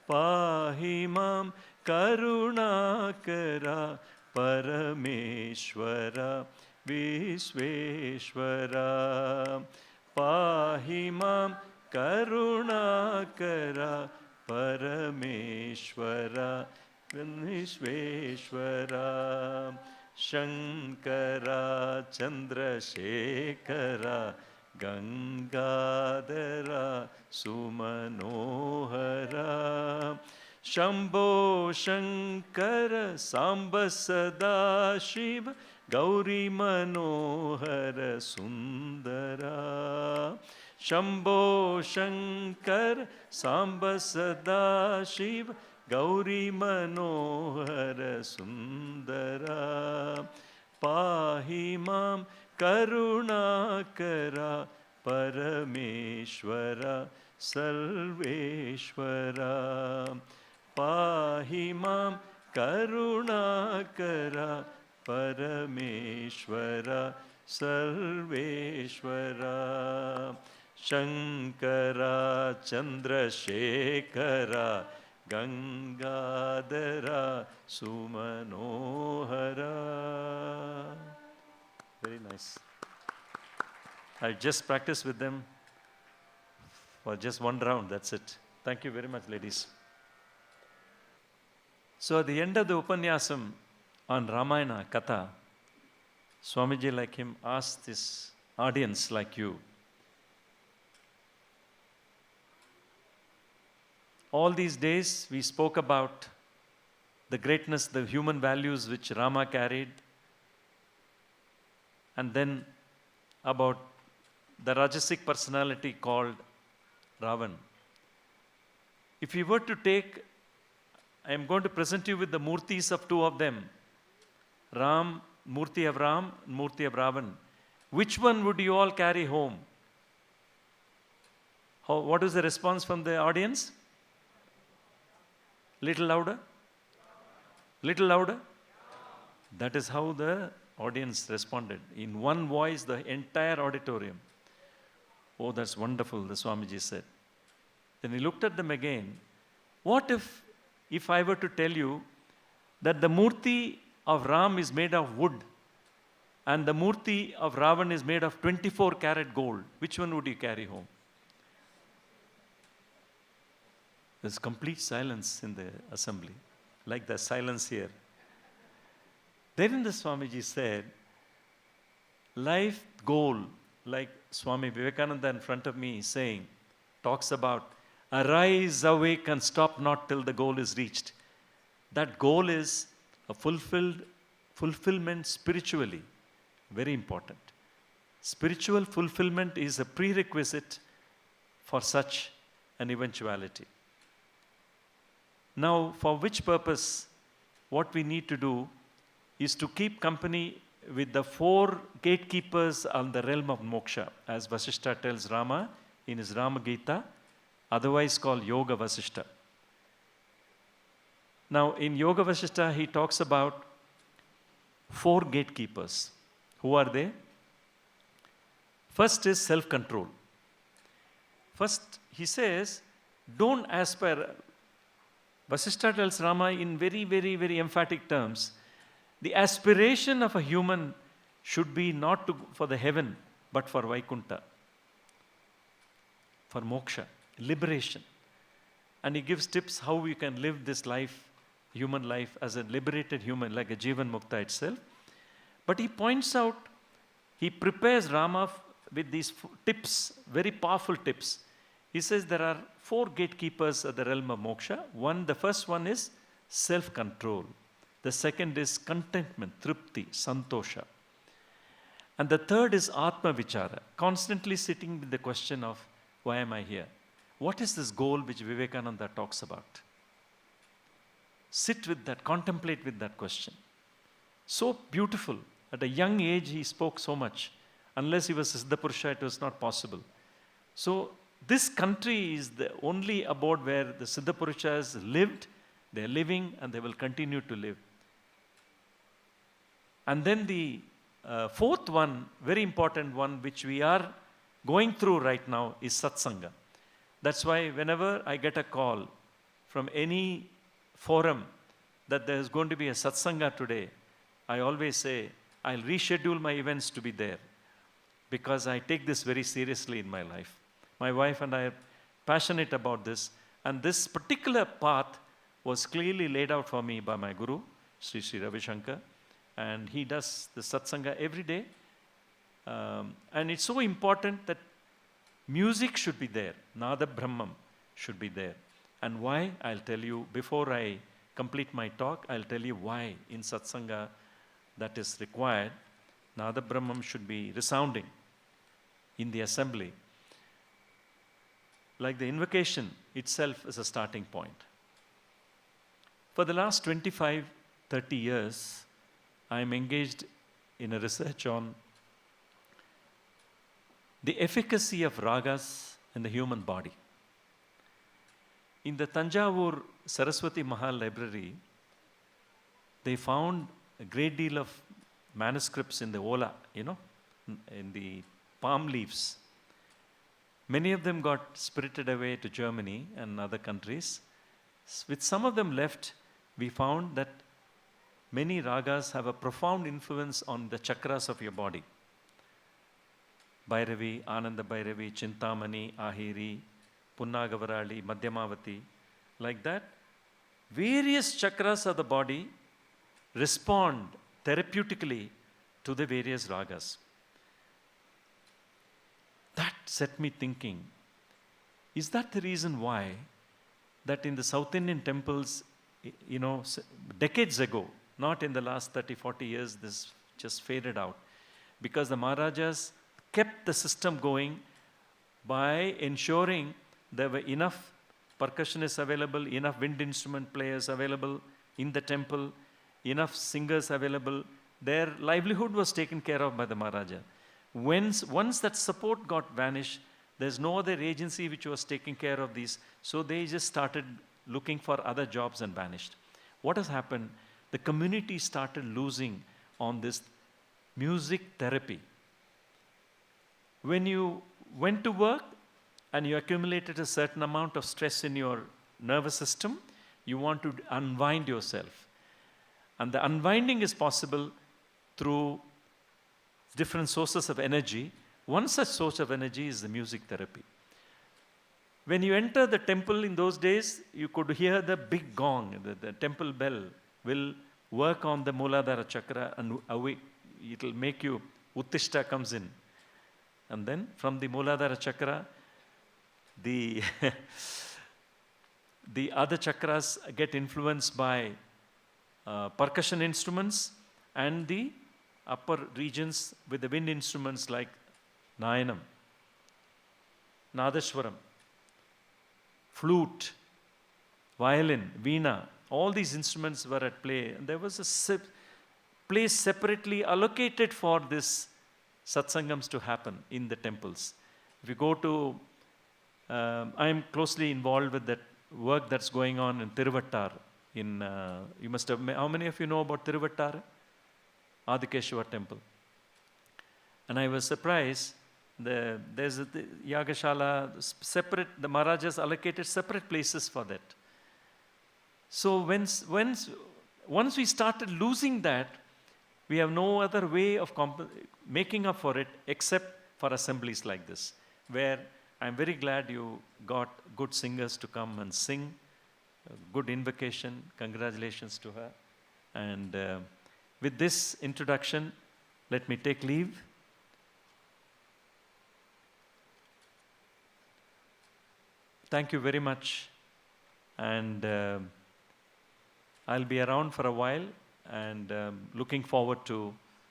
Pahimam Karunakara Parameshwara Visveshwara Pahimam Karunakara Parameshwara Visveshwara Shankara Chandrasekhara Gangadhara Sumanohara Shambho Shankara Samba Sadashiva Gauri Manohara Sundara Shambho Shankara Samba Sadashiva Gauri Manohara Sundara Pahimam Karunakara Parameshwara Sarveshwara Pahimam Karunakara Parameshwara Sarveshwara Shankara Chandrasekhara Gangadhara Sumanohara. Very nice. I just practiced with them for just one round, that's it. Thank you very much, ladies. So at the end of the Upanyasam on Ramayana Katha, Swamiji, like him, asked this audience like you, all these days we spoke about the greatness, the human values which Rama carried, and then about the Rajasic personality called Ravan. If we were to take, I am going to present you with the murtis of two of them, Ram, Murti of Ram, Murti of Ravan. Which one would you all carry home? What is the response from the audience? Little louder? Little louder? That is how the audience responded. In one voice, the entire auditorium. Oh, that's wonderful, the Swamiji said. Then he looked at them again. What if I were to tell you that the Murti of Ram is made of wood and the Murti of Ravan is made of 24 karat gold? Which one would you carry home? There's complete silence in the assembly, like the silence here. Then the Swamiji said, life goal, like Swami Vivekananda in front of me is saying, talks about arise, awake, and stop not till the goal is reached. That goal is a fulfillment spiritually. Very important. Spiritual fulfillment is a prerequisite for such an eventuality. Now, for which purpose, what we need to do is to keep company with the 4 gatekeepers on the realm of moksha, as Vasishtha tells Rama in his Rama Gita, otherwise called Yoga Vasishtha. Now, in Yoga Vasishtha, he talks about 4 gatekeepers. Who are they? First is self-control. First, he says, don't aspire. Vasishtha tells Rama in very, very, very emphatic terms, the aspiration of a human should be not for the heaven, but for Vaikuntha, for moksha, liberation. And he gives tips how we can live this life, human life, as a liberated human, like a Jivan Mukta itself. But he points out, he prepares Rama with these tips, very powerful tips. He says there are 4 gatekeepers of the realm of moksha. The first one is self-control. The second is contentment, tripti, santosha. And the third is atma vichara, constantly sitting with the question of, why am I here? What is this goal which Vivekananda talks about? Sit with that, contemplate with that question. So beautiful. At a young age, he spoke so much. Unless he was Siddha Purusha, it was not possible. So this country is the only abode where the Siddha Purushas lived, they are living, and they will continue to live. And then the 4th one, very important one, which we are going through right now, is Satsanga. That's why whenever I get a call from any forum that there is going to be a Satsanga today, I always say, I'll reschedule my events to be there, because I take this very seriously in my life. My wife and I are passionate about this, and this particular path was clearly laid out for me by my Guru, Sri Sri Ravi Shankar, and he does the Satsanga every day. And it's so important that music should be there, Nada Brahmam should be there. And why? I'll tell you, before I complete my talk, I'll tell you why in Satsanga that is required. Nada Brahmam should be resounding in the assembly. Like the invocation itself is a starting point. For the last 25, 30 years, I am engaged in a research on the efficacy of ragas in the human body. In the Tanjavur Saraswati Mahal Library, they found a great deal of manuscripts in the Ola, in the palm leaves. Many of them got spirited away to Germany and other countries. With some of them left, we found that many ragas have a profound influence on the chakras of your body. Bhairavi, Ananda Bhairavi, Chintamani, Ahiri, Punnagavarali, Madhyamavati, like that. Various chakras of the body respond therapeutically to the various ragas. That set me thinking, is that the reason why that in the South Indian temples, decades ago, not in the last 30, 40 years, this just faded out, because the Maharajas kept the system going by ensuring there were enough percussionists available, enough wind instrument players available in the temple, enough singers available. Their livelihood was taken care of by the Maharaja. Once that support got vanished, there's no other agency which was taking care of these, so they just started looking for other jobs and vanished. What has happened? The community started losing on this music therapy. When you went to work and you accumulated a certain amount of stress in your nervous system, you want to unwind yourself. And the unwinding is possible through different sources of energy. One such source of energy is the music therapy. When you enter the temple in those days, you could hear the big gong, the temple bell will work on the Mooladhara chakra, and away it will make you, Uttishta comes in. And then from the Mooladhara chakra, the other chakras get influenced by percussion instruments, and the upper regions with the wind instruments like Nayanam, Nadashwaram, flute, violin, veena, all these instruments were at play. And there was a place separately allocated for this satsangams to happen in the temples. If you go to, I am closely involved with that work that's going on in Tiruvattar. You must have, how many of you know about Tiruvattar? Adikeshwar temple. And I was surprised, there's a Yagashala, separate, the Maharajas allocated separate places for that. So once we started losing that, we have no other way of making up for it except for assemblies like this, where I'm very glad you got good singers to come and sing. Good invocation. Congratulations to her. And with this introduction, let me take leave. Thank you very much. And I'll be around for a while, and looking forward to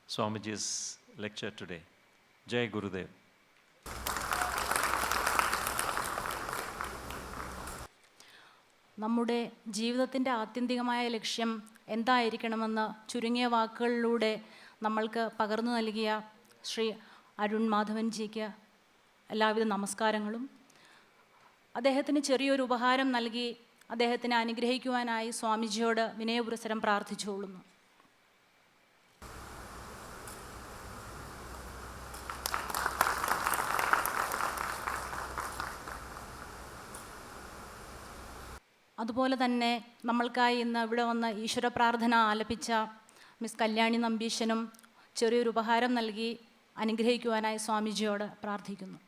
Swamiji's lecture today. Jai Gurudev. നമ്മുടെ ജീവിതത്തിൻ്റെ ആത്യന്തികമായ ലക്ഷ്യം എന്തായിരിക്കണമെന്ന് ചുരുങ്ങിയ വാക്കുകളിലൂടെ നമ്മൾക്ക് പകർന്നു നൽകിയ ശ്രീ അരുൺ മാധവൻജിക്ക് എല്ലാവിധ നമസ്കാരങ്ങളും. അദ്ദേഹത്തിന് ചെറിയൊരു ഉപഹാരം നൽകി അദ്ദേഹത്തിനെ അനുഗ്രഹിക്കുവാനായി സ്വാമിജിയോട് വിനയപുരസരം പ്രാർത്ഥിച്ചുകൊള്ളുന്നു. അതുപോലെ തന്നെ നമ്മൾക്കായി ഇന്ന് ഇവിടെ വന്ന് ഈശ്വര പ്രാർത്ഥന ആലപിച്ച മിസ് കല്യാണി നമ്പീശനും ചെറിയൊരു ഉപഹാരം നൽകി അനുഗ്രഹിക്കുവാനായി സ്വാമിജിയോട് പ്രാർത്ഥിക്കുന്നു.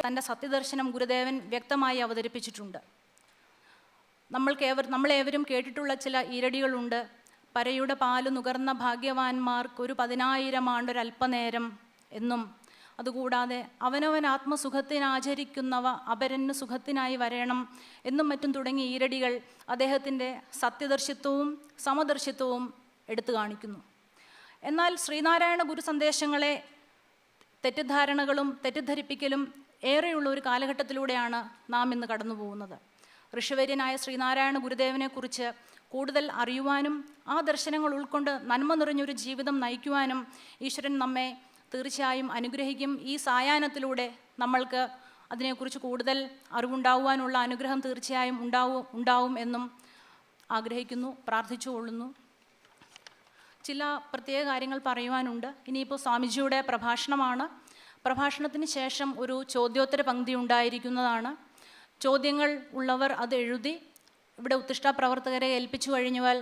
തൻ്റെ സത്യദർശനം ഗുരുദേവൻ വ്യക്തമായി അവതരിപ്പിച്ചിട്ടുണ്ട്. നമ്മളേവരും കേട്ടിട്ടുള്ള ചില ഈരടികളുണ്ട്. പരയുടെ പാല് നുകർന്ന ഭാഗ്യവാന്മാർക്ക് ഒരു 10,000 ആണ്ടൊരല്പനേരം എന്നും, അതുകൂടാതെ അവനവൻ ആത്മസുഖത്തിനാചരിക്കുന്നവ അപരന് സുഖത്തിനായി വരയണം എന്നും മറ്റും തുടങ്ങിയ ഈരടികൾ അദ്ദേഹത്തിൻ്റെ സത്യദർശിത്വവും സമദർശിത്വവും എടുത്തു കാണിക്കുന്നു. എന്നാൽ ശ്രീനാരായണ ഗുരു സന്ദേശങ്ങളെ തെറ്റിദ്ധാരണകളും തെറ്റിദ്ധരിപ്പിക്കലും ഏറെയുള്ള ഒരു കാലഘട്ടത്തിലൂടെയാണ് നാം ഇന്ന് കടന്നു പോകുന്നത്. ഋഷിവര്യനായ ശ്രീനാരായണ ഗുരുദേവനെക്കുറിച്ച് കൂടുതൽ അറിയുവാനും ആ ദർശനങ്ങൾ ഉൾക്കൊണ്ട് നന്മ നിറഞ്ഞൊരു ജീവിതം നയിക്കുവാനും ഈശ്വരൻ നമ്മെ തീർച്ചയായും അനുഗ്രഹിക്കും. ഈ സായാഹ്നത്തിലൂടെ നമ്മൾക്ക് അതിനെക്കുറിച്ച് കൂടുതൽ അറിവുണ്ടാകുവാനുള്ള അനുഗ്രഹം തീർച്ചയായും ഉണ്ടാവും എന്നും ആഗ്രഹിക്കുന്നു, പ്രാർത്ഥിച്ചുകൊള്ളുന്നു. ചില പ്രത്യേക കാര്യങ്ങൾ പറയുവാനുണ്ട്. ഇനിയിപ്പോൾ സ്വാമിജിയുടെ പ്രഭാഷണമാണ്. പ്രഭാഷണത്തിന് ശേഷം ഒരു ചോദ്യോത്തര പങ്ക്തി ഉണ്ടായിരിക്കുന്നതാണ്. ചോദ്യങ്ങൾ ഉള്ളവർ അത് എഴുതി ഇവിടെ ഉത്തിഷ്ഠ പ്രവർത്തകരെ ഏൽപ്പിച്ചു കഴിഞ്ഞാൽ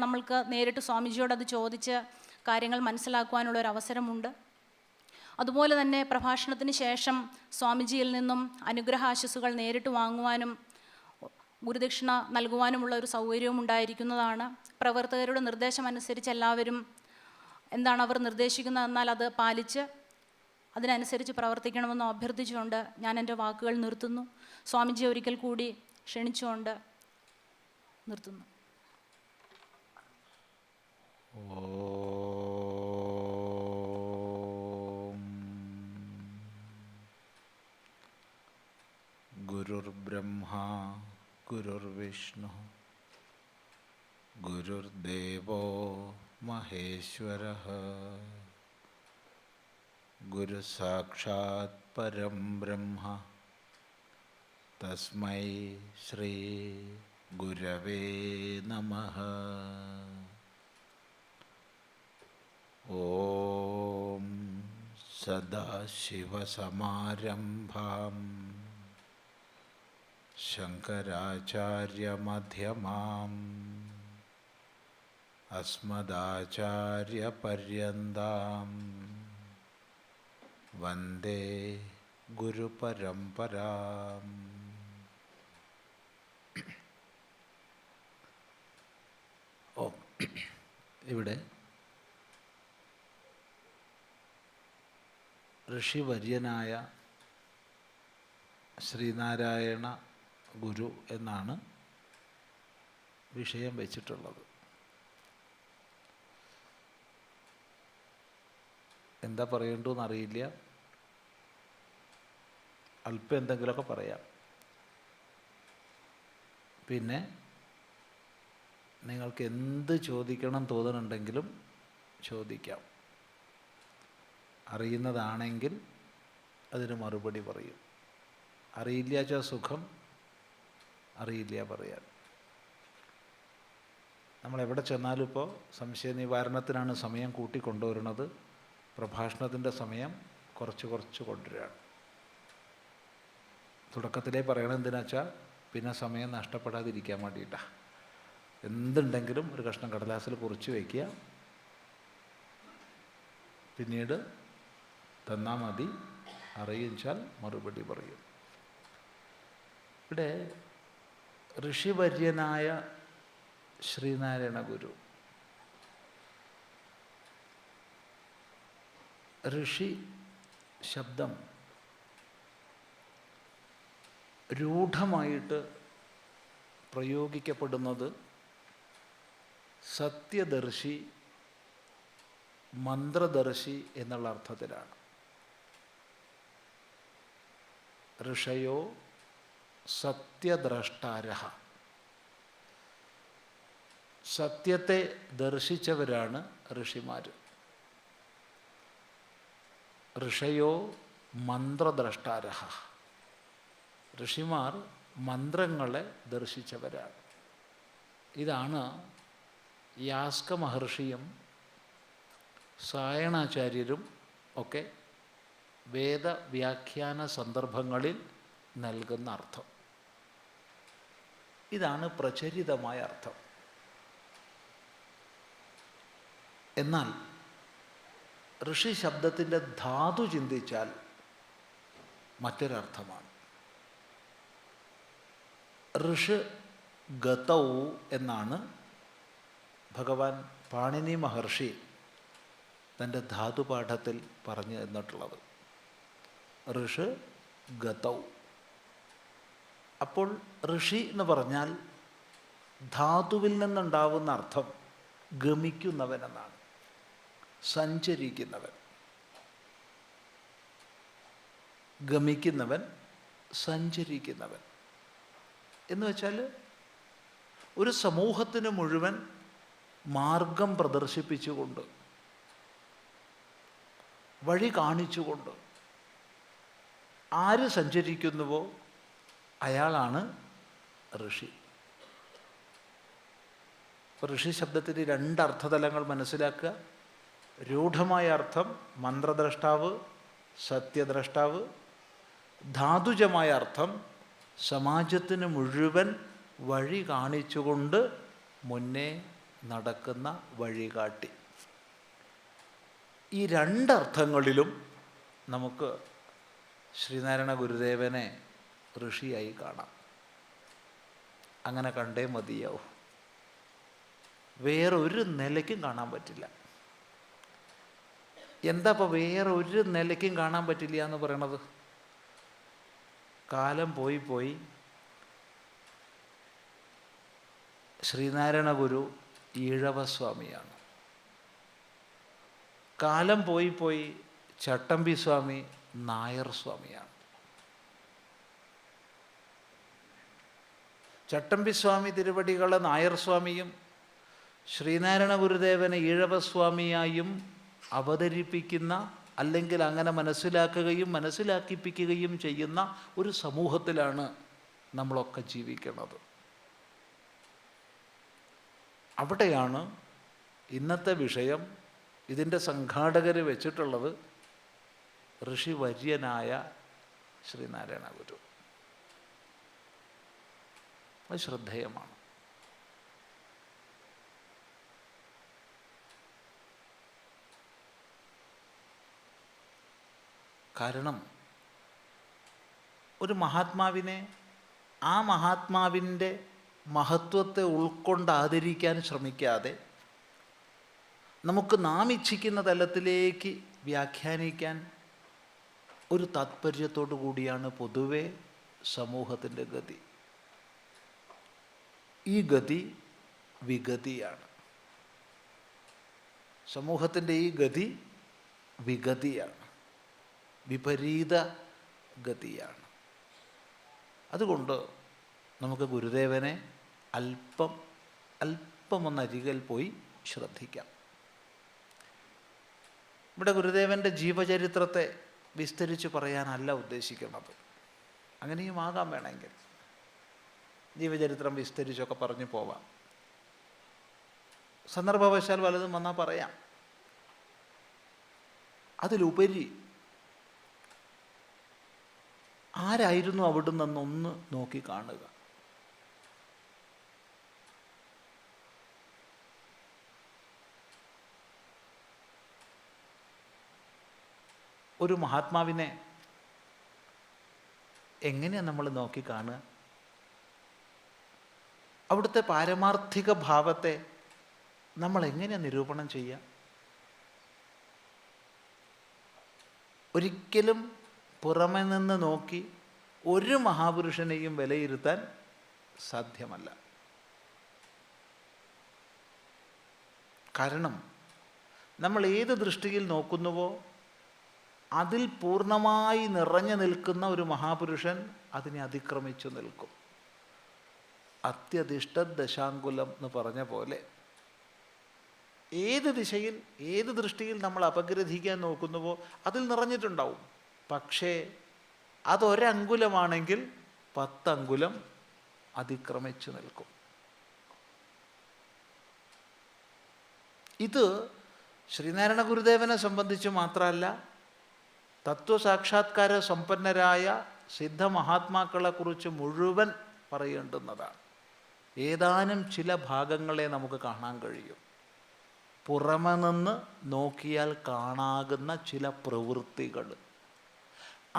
നമ്മൾക്ക് നേരിട്ട് സ്വാമിജിയോട് അത് ചോദിച്ച് കാര്യങ്ങൾ മനസ്സിലാക്കുവാനുള്ള ഒരു അവസരമുണ്ട്. അതുപോലെ തന്നെ പ്രഭാഷണത്തിന് ശേഷം സ്വാമിജിയിൽ നിന്നും അനുഗ്രഹാശസ്സുകൾ നേരിട്ട് വാങ്ങുവാനും ഗുരുദക്ഷിണ നൽകുവാനുമുള്ള ഒരു സൗകര്യവും ഉണ്ടായിരിക്കുന്നതാണ്. പ്രവർത്തകരുടെ നിർദ്ദേശമനുസരിച്ച് എല്ലാവരും എന്താണ് അവർ നിർദ്ദേശിക്കുന്നതെന്നാൽ അത് പാലിച്ച് അതിനനുസരിച്ച് പ്രവർത്തിക്കണമെന്ന് അഭ്യർത്ഥിച്ചുകൊണ്ട് ഞാൻ എൻ്റെ വാക്കുകൾ നിർത്തുന്നു. സ്വാമിജി ഒരിക്കൽ കൂടി ക്ഷണിച്ചുകൊണ്ട് നിർത്തുന്നു. ഗുരുർബ്രഹ്മ ഗുരുർവിഷ്ണു ഗുരുർദേവോ മഹേശ്വരഃ ഗുരു സാക്ഷാത് പരം ബ്രഹ്മ തസ്മൈ ശ്രീ ഗുരവേ നമഃ. ഓം സദാശിവസമാരംഭാം ശങ്കരാചാര്യമധ്യമാം അസ്മദാചാര്യപര്യന്താം വന്ദേ ഗുരുപരമ്പരാം. ഇവിടെ ഋഷിവര്യനായ ശ്രീനാരായണ ഗുരു എന്നാണ് വിഷയം വെച്ചിട്ടുള്ളത്. എന്താ പറയേണ്ടതെന്ന് അറിയില്ല, അല്പം എന്തെങ്കിലുമൊക്കെ പറയാം. പിന്നെ നിങ്ങൾക്ക് എന്ത് ചോദിക്കണം തോന്നുന്നുണ്ടെങ്കിലും ചോദിക്കാം. അറിയുന്നതാണെങ്കിൽ അതിന് മറുപടി പറയും. അറിയില്ലാച്ച സുഖം, അറിയില്ല പറയാൻ. നമ്മളെവിടെ ചെന്നാലും ഇപ്പോൾ സംശയ നിവാരണത്തിനാണ് സമയം കൂട്ടിക്കൊണ്ടുവരുന്നത്. പ്രഭാഷണത്തിൻ്റെ സമയം കുറച്ച് കൊണ്ടുവരികയാണ്. തുടക്കത്തിലേ പറയണം എന്തിനാച്ചാൽ പിന്നെ സമയം നഷ്ടപ്പെടാതിരിക്കാൻ വേണ്ടിയിട്ടാണ്. എന്തുണ്ടെങ്കിലും ഒരു കഷ്ണം കടലാസിൽ കുറിച്ച് വയ്ക്കുക, പിന്നീട് തന്നാൽ മതി. അറിയിച്ചാൽ മറുപടി പറയും. ഇവിടെ ഋഷിവര്യനായ ശ്രീനാരായണ ഗുരു, ഋഷി ശബ്ദം രൂഢമായിട്ട് പ്രയോഗിക്കപ്പെടുന്നത് സത്യദർശി, മന്ത്രദർശി എന്നുള്ള അർത്ഥത്തിലാണ്. ഋഷയോ സത്യദ്രഷ്ടാരഃ, സത്യത്തെ ദർശിച്ചവരാണ് ഋഷിമാർ. ഋഷയോ മന്ത്രദ്രഷ്ടാരഃ, ഋഷിമാർ മന്ത്രങ്ങളെ ദർശിച്ചവരാണ്. ഇതാണ് യാസ്ക മഹർഷിയും സായണാചാര്യരും ഒക്കെ വേദവ്യാഖ്യാന സന്ദർഭങ്ങളിൽ നൽകുന്ന അർത്ഥം. ഇതാണ് പ്രചരിതമായ അർത്ഥം. എന്നാൽ ഋഷി ശബ്ദത്തിൻ്റെ ധാതു ചിന്തിച്ചാൽ മറ്റൊരർത്ഥമാണ്. ഋഷ് ഗതൗ എന്നാണ് ഭഗവാൻ പാണിനി മഹർഷി തൻ്റെ ധാതുപാഠത്തിൽ പറഞ്ഞു തന്നിട്ടുള്ളത്. ഋഷ് ഗതൗ. അപ്പോൾ ഋഷി എന്ന് പറഞ്ഞാൽ ധാതുവിൽ നിന്നുണ്ടാവുന്ന അർത്ഥം ഗമിക്കുന്നവൻ എന്നാണ്. സഞ്ചരിക്കുന്നവൻ, ഗമിക്കുന്നവൻ, സഞ്ചരിക്കുന്നവൻ എന്ന് വെച്ചാൽ ഒരു സമൂഹത്തിന് മുഴുവൻ മാർഗം പ്രദർശിപ്പിച്ചുകൊണ്ട്, വഴി കാണിച്ചുകൊണ്ട് ആര് സഞ്ചരിക്കുന്നുവോ അയാളാണ് ഋഷി. ഋഷി ശബ്ദത്തിന് രണ്ട് അർത്ഥതലങ്ങൾ മനസ്സിലാക്കുക. രൂഢമായ അർത്ഥം മന്ത്രദ്രഷ്ടാവ്, സത്യദ്രഷ്ടാവ്. ധാതുജമായ അർത്ഥം സമാജത്തിന് മുഴുവൻ വഴി കാണിച്ചുകൊണ്ട് മുന്നേ നടക്കുന്ന വഴികാട്ടി. ഈ രണ്ടർത്ഥങ്ങളിലും നമുക്ക് ശ്രീനാരായണ ഗുരുദേവനെ ഋഷിയായി കാണാം. അങ്ങനെ കണ്ടേ മതിയാവും, വേറൊരു നിലയ്ക്കും കാണാൻ പറ്റില്ല. എന്താ ഇപ്പോൾ വേറെ ഒരു നിലയ്ക്കും കാണാൻ പറ്റില്ല എന്ന് പറയണത്? കാലം പോയി ശ്രീനാരായണ ഗുരു ഈഴവസ്വാമിയാണ്. കാലം പോയി ചട്ടമ്പി സ്വാമി നായർ സ്വാമിയാണ്. ചട്ടമ്പി സ്വാമി തിരുവടികളെ നായർ സ്വാമിയും ശ്രീനാരായണ ഗുരുദേവനെ ഈഴവസ്വാമിയായും അവതരിപ്പിക്കുന്ന, അല്ലെങ്കിൽ അങ്ങനെ മനസ്സിലാക്കുകയും മനസ്സിലാക്കിപ്പിക്കുകയും ചെയ്യുന്ന ഒരു സമൂഹത്തിലാണ് നമ്മളൊക്കെ ജീവിക്കുന്നത്. അവിടെയാണ് ഇന്നത്തെ വിഷയം ഇതിൻ്റെ സംഘാടകർ വെച്ചിട്ടുള്ളത് ഋഷിവര്യനായ ശ്രീനാരായണ ഗുരു. അത് ശ്രദ്ധേയമാണ്. കാരണം ഒരു മഹാത്മാവിനെ, ആ മഹാത്മാവിൻ്റെ മഹത്വത്തെ ഉൾക്കൊണ്ട് ആദരിക്കാൻ ശ്രമിക്കാതെ നമുക്ക് നാം ഇച്ഛിക്കുന്ന തലത്തിലേക്ക് വ്യാഖ്യാനിക്കാൻ ഒരു താത്പര്യത്തോടു കൂടിയാണ് പൊതുവെ സമൂഹത്തിൻ്റെ ഗതി. ഈ ഗതി വിഗതിയാണ്. സമൂഹത്തിൻ്റെ ഈ ഗതി വിഗതിയാണ്, വിപരീത ഗതിയാണ്. അതുകൊണ്ട് നമുക്ക് ഗുരുദേവനെ അല്പം ഒന്നരികിൽ പോയി ശ്രദ്ധിക്കാം. ഇവിടെ ഗുരുദേവൻ്റെ ജീവചരിത്രത്തെ വിസ്തരിച്ച് പറയാനല്ല ഉദ്ദേശിക്കുന്നത്. അങ്ങനെയും ആകാം വേണമെങ്കിൽ, ജീവചരിത്രം വിസ്തരിച്ചൊക്കെ പറഞ്ഞു പോവാം. സന്ദർഭവശാൽ വല്ലതും വന്നാൽ പറയാം. അതിലുപരി ആരായിരുന്നു അവിടുന്നൊന്ന് നോക്കി കാണുക. ഒരു മഹാത്മാവിനെ എങ്ങനെയാണ് നമ്മൾ നോക്കി കാണുക? അവിടുത്തെ പാരമാർത്ഥിക ഭാവത്തെ നമ്മൾ എങ്ങനെയാണ് നിരൂപണം ചെയ്യുക? ഒരിക്കലും പുറമെ നിന്ന് നോക്കി ഒരു മഹാപുരുഷനെയും വിലയിരുത്താൻ സാധ്യമല്ല. കാരണം നമ്മൾ ഏത് ദൃഷ്ടിയിൽ നോക്കുന്നുവോ അതിൽ പൂർണ്ണമായി നിറഞ്ഞു നിൽക്കുന്ന ഒരു മഹാപുരുഷൻ അതിനെ അതിക്രമിച്ചു നിൽക്കും. അത്യധിഷ്ഠ ദശാങ്കുലം എന്ന് പറഞ്ഞ പോലെ ഏത് ദിശയിൽ, ഏത് ദൃഷ്ടിയിൽ നമ്മൾ അപഗ്രഥിക്കാൻ നോക്കുന്നുവോ അതിൽ നിറഞ്ഞിട്ടുണ്ടാവും. പക്ഷേ അതൊരങ്കുലമാണെങ്കിൽ 10 അങ്കുലം അതിക്രമിച്ചു നിൽക്കും. ഇത് ശ്രീനാരായണ ഗുരുദേവനെ സംബന്ധിച്ച് മാത്രമല്ല, തത്വസാക്ഷാത്കാര സമ്പന്നരായ സിദ്ധമഹാത്മാക്കളെക്കുറിച്ച് മുഴുവൻ പറയേണ്ടുന്നതാണ്. ഏതാനും ചില ഭാഗങ്ങളെ നമുക്ക് കാണാൻ കഴിയും. പുറമെ നിന്ന് നോക്കിയാൽ കാണാകുന്ന ചില പ്രവൃത്തികൾ,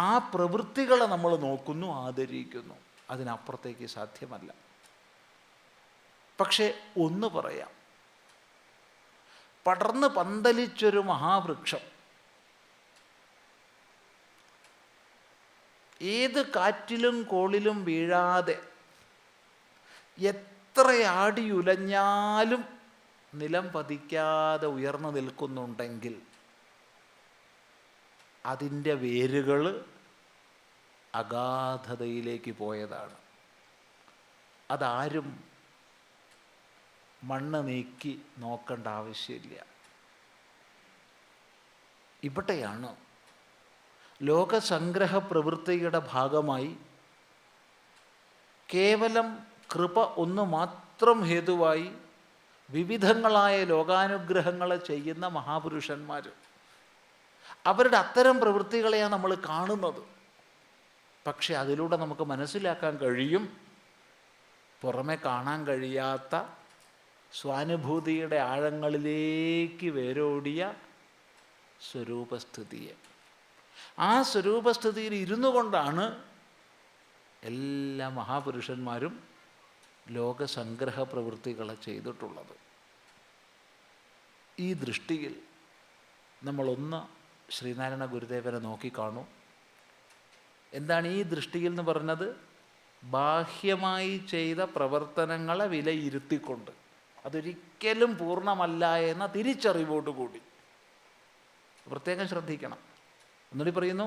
ആ പ്രവൃത്തികളെ നമ്മൾ നോക്കുന്നു, ആദരിക്കുന്നു. അതിനപ്പുറത്തേക്ക് സാധ്യമല്ല. പക്ഷേ ഒന്ന് പറയാം, പടർന്ന് പന്തലിച്ചൊരു മഹാവൃക്ഷം ഏത് കാറ്റിലും കോളിലും വീഴാതെ എത്ര ആടിയുലഞ്ഞാലും നിലം പതിക്കാതെ ഉയർന്നു നിൽക്കുന്നുണ്ടെങ്കിൽ അതിൻ്റെ വേരുകൾ അഗാധതയിലേക്ക് പോയതാണ്. അതാരും മണ്ണ് നീക്കി നോക്കേണ്ട ആവശ്യമില്ല. ഇവിടെയാണ് ലോകസംഗ്രഹ പ്രവൃത്തിയുടെ ഭാഗമായി കേവലം കൃപ ഒന്ന് മാത്രം ഹേതുവായി വിവിധങ്ങളായ ലോകാനുഗ്രഹങ്ങളെ ചെയ്യുന്ന മഹാപുരുഷന്മാർ, അവരുടെ അത്തരം പ്രവൃത്തികളെയാണ് നമ്മൾ കാണുന്നത്. പക്ഷെ അതിലൂടെ നമുക്ക് മനസ്സിലാക്കാൻ കഴിയും പുറമെ കാണാൻ കഴിയാത്ത സ്വാനുഭൂതിയുടെ ആഴങ്ങളിലേക്ക് വേരോടിയ സ്വരൂപസ്ഥിതിയെ. ആ സ്വരൂപസ്ഥിതിയിൽ ഇരുന്നു കൊണ്ടാണ് എല്ലാ മഹാപുരുഷന്മാരും ലോകസംഗ്രഹ പ്രവൃത്തികളെ ചെയ്തിട്ടുള്ളത്. ഈ ദൃഷ്ടിയിൽ നമ്മളൊന്ന് ശ്രീനാരായണ ഗുരുദേവനെ നോക്കിക്കാണൂ. എന്താണ് ഈ ദൃഷ്ടിയിൽ എന്ന് പറഞ്ഞത്? ബാഹ്യമായി ചെയ്ത പ്രവർത്തനങ്ങളെ വിലയിരുത്തിക്കൊണ്ട് അതൊരിക്കലും പൂർണ്ണമല്ല എന്ന തിരിച്ചറിവോടുകൂടി. പ്രത്യേകം ശ്രദ്ധിക്കണം. ഒന്നുകൂടി പറയുന്നു,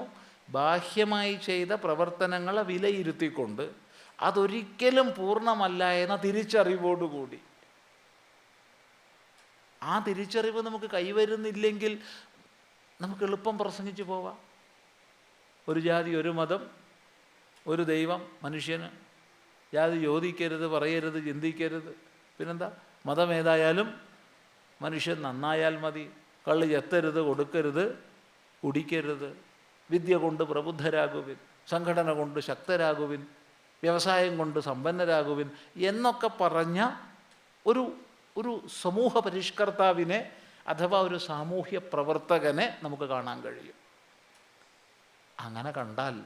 ബാഹ്യമായി ചെയ്ത പ്രവർത്തനങ്ങളെ വിലയിരുത്തിക്കൊണ്ട് അതൊരിക്കലും പൂർണ്ണമല്ല എന്ന തിരിച്ചറിവോടുകൂടി. ആ തിരിച്ചറിവ് നമുക്ക് കൈവരുന്നില്ലെങ്കിൽ നമുക്ക് എളുപ്പം പ്രസംഗിച്ചു പോവാം. ഒരു ജാതി, ഒരു മതം, ഒരു ദൈവം, മനുഷ്യന് ജാതി ചോദിക്കരുത്, പറയരുത്, ചിന്തിക്കരുത്. പിന്നെന്താ? മതം ഏതായാലും മനുഷ്യൻ നന്നായാൽ മതി. കള്ള് ചെത്തരുത്, കൊടുക്കരുത്, കുടിക്കരുത്. വിദ്യ കൊണ്ട് പ്രബുദ്ധരാകുവിൻ, സംഘടന കൊണ്ട് ശക്തരാകുവിൻ, വ്യവസായം കൊണ്ട് സമ്പന്നരാകുവിൻ എന്നൊക്കെ പറഞ്ഞ ഒരു സമൂഹ പരിഷ്കർത്താവിനെ അഥവാ ഒരു സാമൂഹ്യ പ്രവർത്തകനെ നമുക്ക് കാണാൻ കഴിയും. അങ്ങനെ കണ്ടാൽ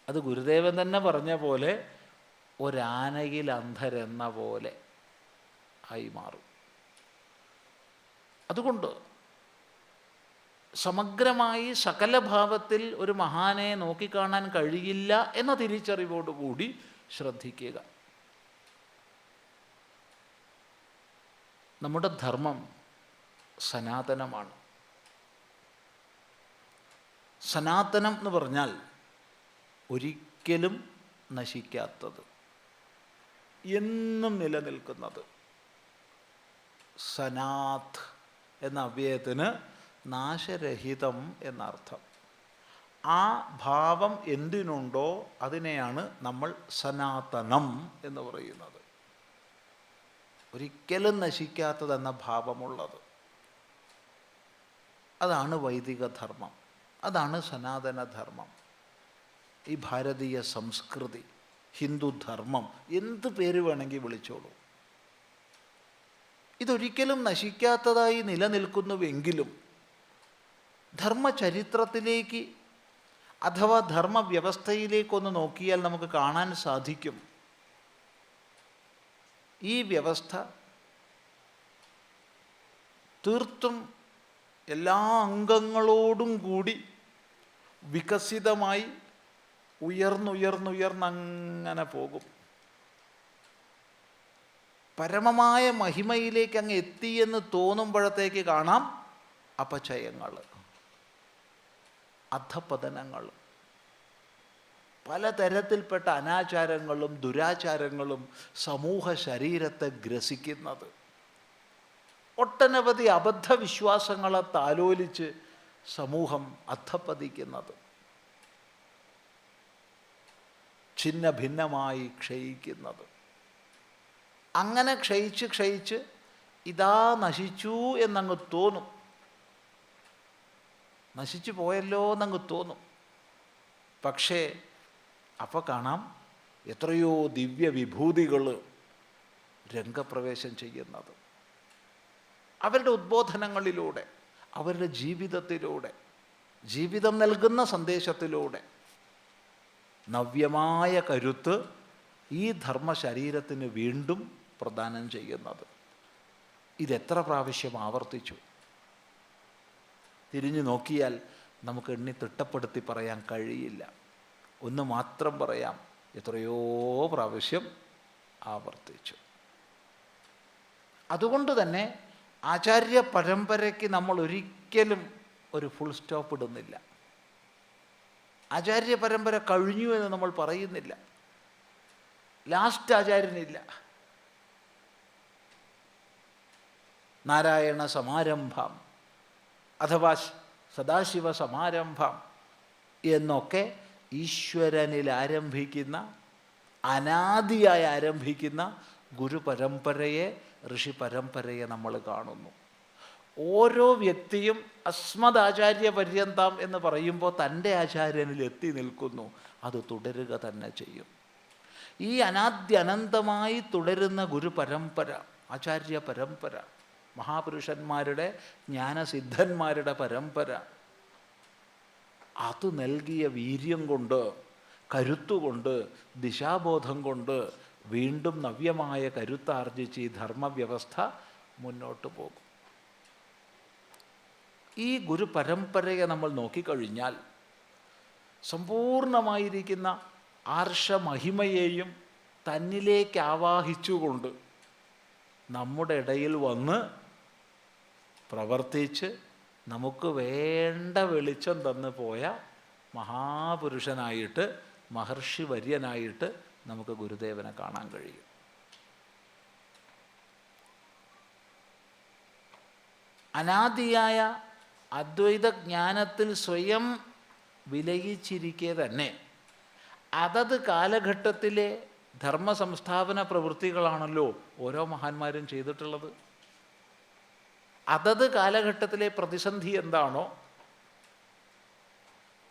അത് ഗുരുദേവൻ തന്നെ പറഞ്ഞ പോലെ ഒരാനയിൽ അന്ധരെന്ന പോലെ ആയി മാറും. അതുകൊണ്ട് സമഗ്രമായി സകല ഭാവത്തിൽ ഒരു മഹാനെ നോക്കിക്കാണാൻ കഴിയില്ല എന്ന തിരിച്ചറിവോടുകൂടി ശ്രദ്ധിക്കുക. നമ്മുടെ ധർമ്മം സനാതനമാണ്. സനാതനം എന്ന് പറഞ്ഞാൽ ഒരിക്കലും നശിക്കാത്തത്, എന്നും നിലനിൽക്കുന്നത്. സനാത് എന്ന അവ്യയത്തിന് നാശരഹിതം എന്നർത്ഥം. ആ ഭാവം എന്തിനുണ്ടോ അതിനെയാണ് നമ്മൾ സനാതനം എന്ന് പറയുന്നത്. ഒരിക്കലും നശിക്കാത്തതെന്ന ഭാവമുള്ളത്. അതാണ് വൈദിക ധർമ്മം, അതാണ് സനാതനധർമ്മം. ഈ ഭാരതീയ സംസ്കൃതി, ഹിന്ദുധർമ്മം, എന്ത് പേര് വേണമെങ്കിൽ വിളിച്ചോളൂ. ഇതൊരിക്കലും നശിക്കാത്തതായി നിലനിൽക്കുന്നുവെങ്കിലും ധർമ്മചരിത്രത്തിലേക്ക് അഥവാ ധർമ്മവ്യവസ്ഥയിലേക്കൊന്ന് നോക്കിയാൽ നമുക്ക് കാണാൻ സാധിക്കും ഈ വ്യവസ്ഥ തീർത്തും എല്ലാ അംഗങ്ങളോടും കൂടി വികസിതമായി ഉയർന്നുയർന്നുയർന്നങ്ങനെ പോകും. പരമമായ മഹിമയിലേക്ക് അങ്ങ് എത്തിയെന്ന് തോന്നുമ്പോഴത്തേക്ക് കാണാം അപചയങ്ങൾ, അധപതനങ്ങൾ, പലതരത്തിൽപ്പെട്ട അനാചാരങ്ങളും ദുരാചാരങ്ങളും സമൂഹ ശരീരത്തെ ഗ്രസിക്കുന്നത്. ഒട്ടനവധി അബദ്ധവിശ്വാസങ്ങളെ താലോലിച്ച് സമൂഹം അധപ്പതിക്കുന്നത്, ഛിന്ന ഭിന്നമായി ക്ഷയിക്കുന്നത്. അങ്ങനെ ക്ഷയിച്ച് ക്ഷയിച്ച് ഇതാ നശിച്ചു എന്നങ്ങ് തോന്നും, നശിച്ചു പോയല്ലോ എന്നങ്ങ് തോന്നും. പക്ഷേ അപ്പോൾ കാണാം എത്രയോ ദിവ്യ വിഭൂതികൾ രംഗപ്രവേശം ചെയ്യുന്നത്. അവരുടെ ഉദ്ബോധനങ്ങളിലൂടെ, അവരുടെ ജീവിതത്തിലൂടെ, ജീവിതം നൽകുന്ന സന്ദേശത്തിലൂടെ നവ്യമായ കരുത്ത് ഈ ധർമ്മശരീരത്തിന് വീണ്ടും പ്രദാനം ചെയ്യുന്നത്. ഇതെത്ര പ്രാവശ്യം ആവർത്തിച്ചു തിരിഞ്ഞു നോക്കിയാൽ നമുക്ക് എണ്ണി തിട്ടപ്പെടുത്തി പറയാൻ കഴിയില്ല. ഒന്ന് മാത്രം പറയാം, എത്രയോ പ്രാവശ്യം ആവർത്തിച്ചു. അതുകൊണ്ട് തന്നെ ആചാര്യ പരമ്പരയ്ക്ക് നമ്മൾ ഒരിക്കലും ഒരു ഫുൾ സ്റ്റോപ്പ് ഇടുന്നില്ല. ആചാര്യ പരമ്പര കഴിഞ്ഞു എന്ന് നമ്മൾ പറയുന്നില്ല. ലാസ്റ്റ് ആചാര്യനില്ല, നാരായണ സമാരംഭം അഥവാ സദാശിവ സമാരംഭം എന്നൊക്കെ ഈശ്വരനിൽ ആരംഭിക്കുന്ന, അനാദിയായി ആരംഭിക്കുന്ന ഗുരുപരമ്പരയെ, ഋഷി പരമ്പരയെ നമ്മൾ കാണുന്നു. ഓരോ വ്യക്തിയും അസ്മദാചാര്യ പര്യന്തം എന്ന് പറയുമ്പോൾ തൻ്റെ ആചാര്യനിൽ എത്തി നിൽക്കുന്നു. അത് തുടരുക തന്നെ ചെയ്യും. ഈ അനാദ്യനന്തമായി തുടരുന്ന ഗുരുപരമ്പര, ആചാര്യ പരമ്പര, മഹാപുരുഷന്മാരുടെ ജ്ഞാനസിദ്ധന്മാരുടെ പരമ്പര, അത് നൽകിയ വീര്യം കൊണ്ട്, കരുത്തുകൊണ്ട്, ദിശാബോധം കൊണ്ട് വീണ്ടും നവ്യമായ കരുത്താർജിച്ച് ഈ ധർമ്മവ്യവസ്ഥ മുന്നോട്ട് പോകും. ഈ ഗുരുപരമ്പരയെ നമ്മൾ നോക്കിക്കഴിഞ്ഞാൽ സമ്പൂർണമായിരിക്കുന്ന ആർഷമഹിമയെയും തന്നിലേക്ക് ആവാഹിച്ചുകൊണ്ട് നമ്മുടെ ഇടയിൽ വന്ന് പ്രവർത്തിച്ച് നമുക്ക് വേണ്ട വെളിച്ചം തന്നു പോയ മഹാപുരുഷനായിട്ട്, മഹർഷി വര്യനായിട്ട് നമുക്ക് ഗുരുദേവനെ കാണാൻ കഴിയും. അനാദിയായ അദ്വൈത ജ്ഞാനത്തിൽ സ്വയം വിലയിച്ചിരിക്കെ തന്നെ അതത് കാലഘട്ടത്തിലെ ധർമ്മ സംസ്ഥാപന പ്രവൃത്തികളാണല്ലോ ഓരോ മഹാന്മാരും ചെയ്തിട്ടുള്ളത്. അതത് കാലഘട്ടത്തിലെ പ്രതിസന്ധി എന്താണോ,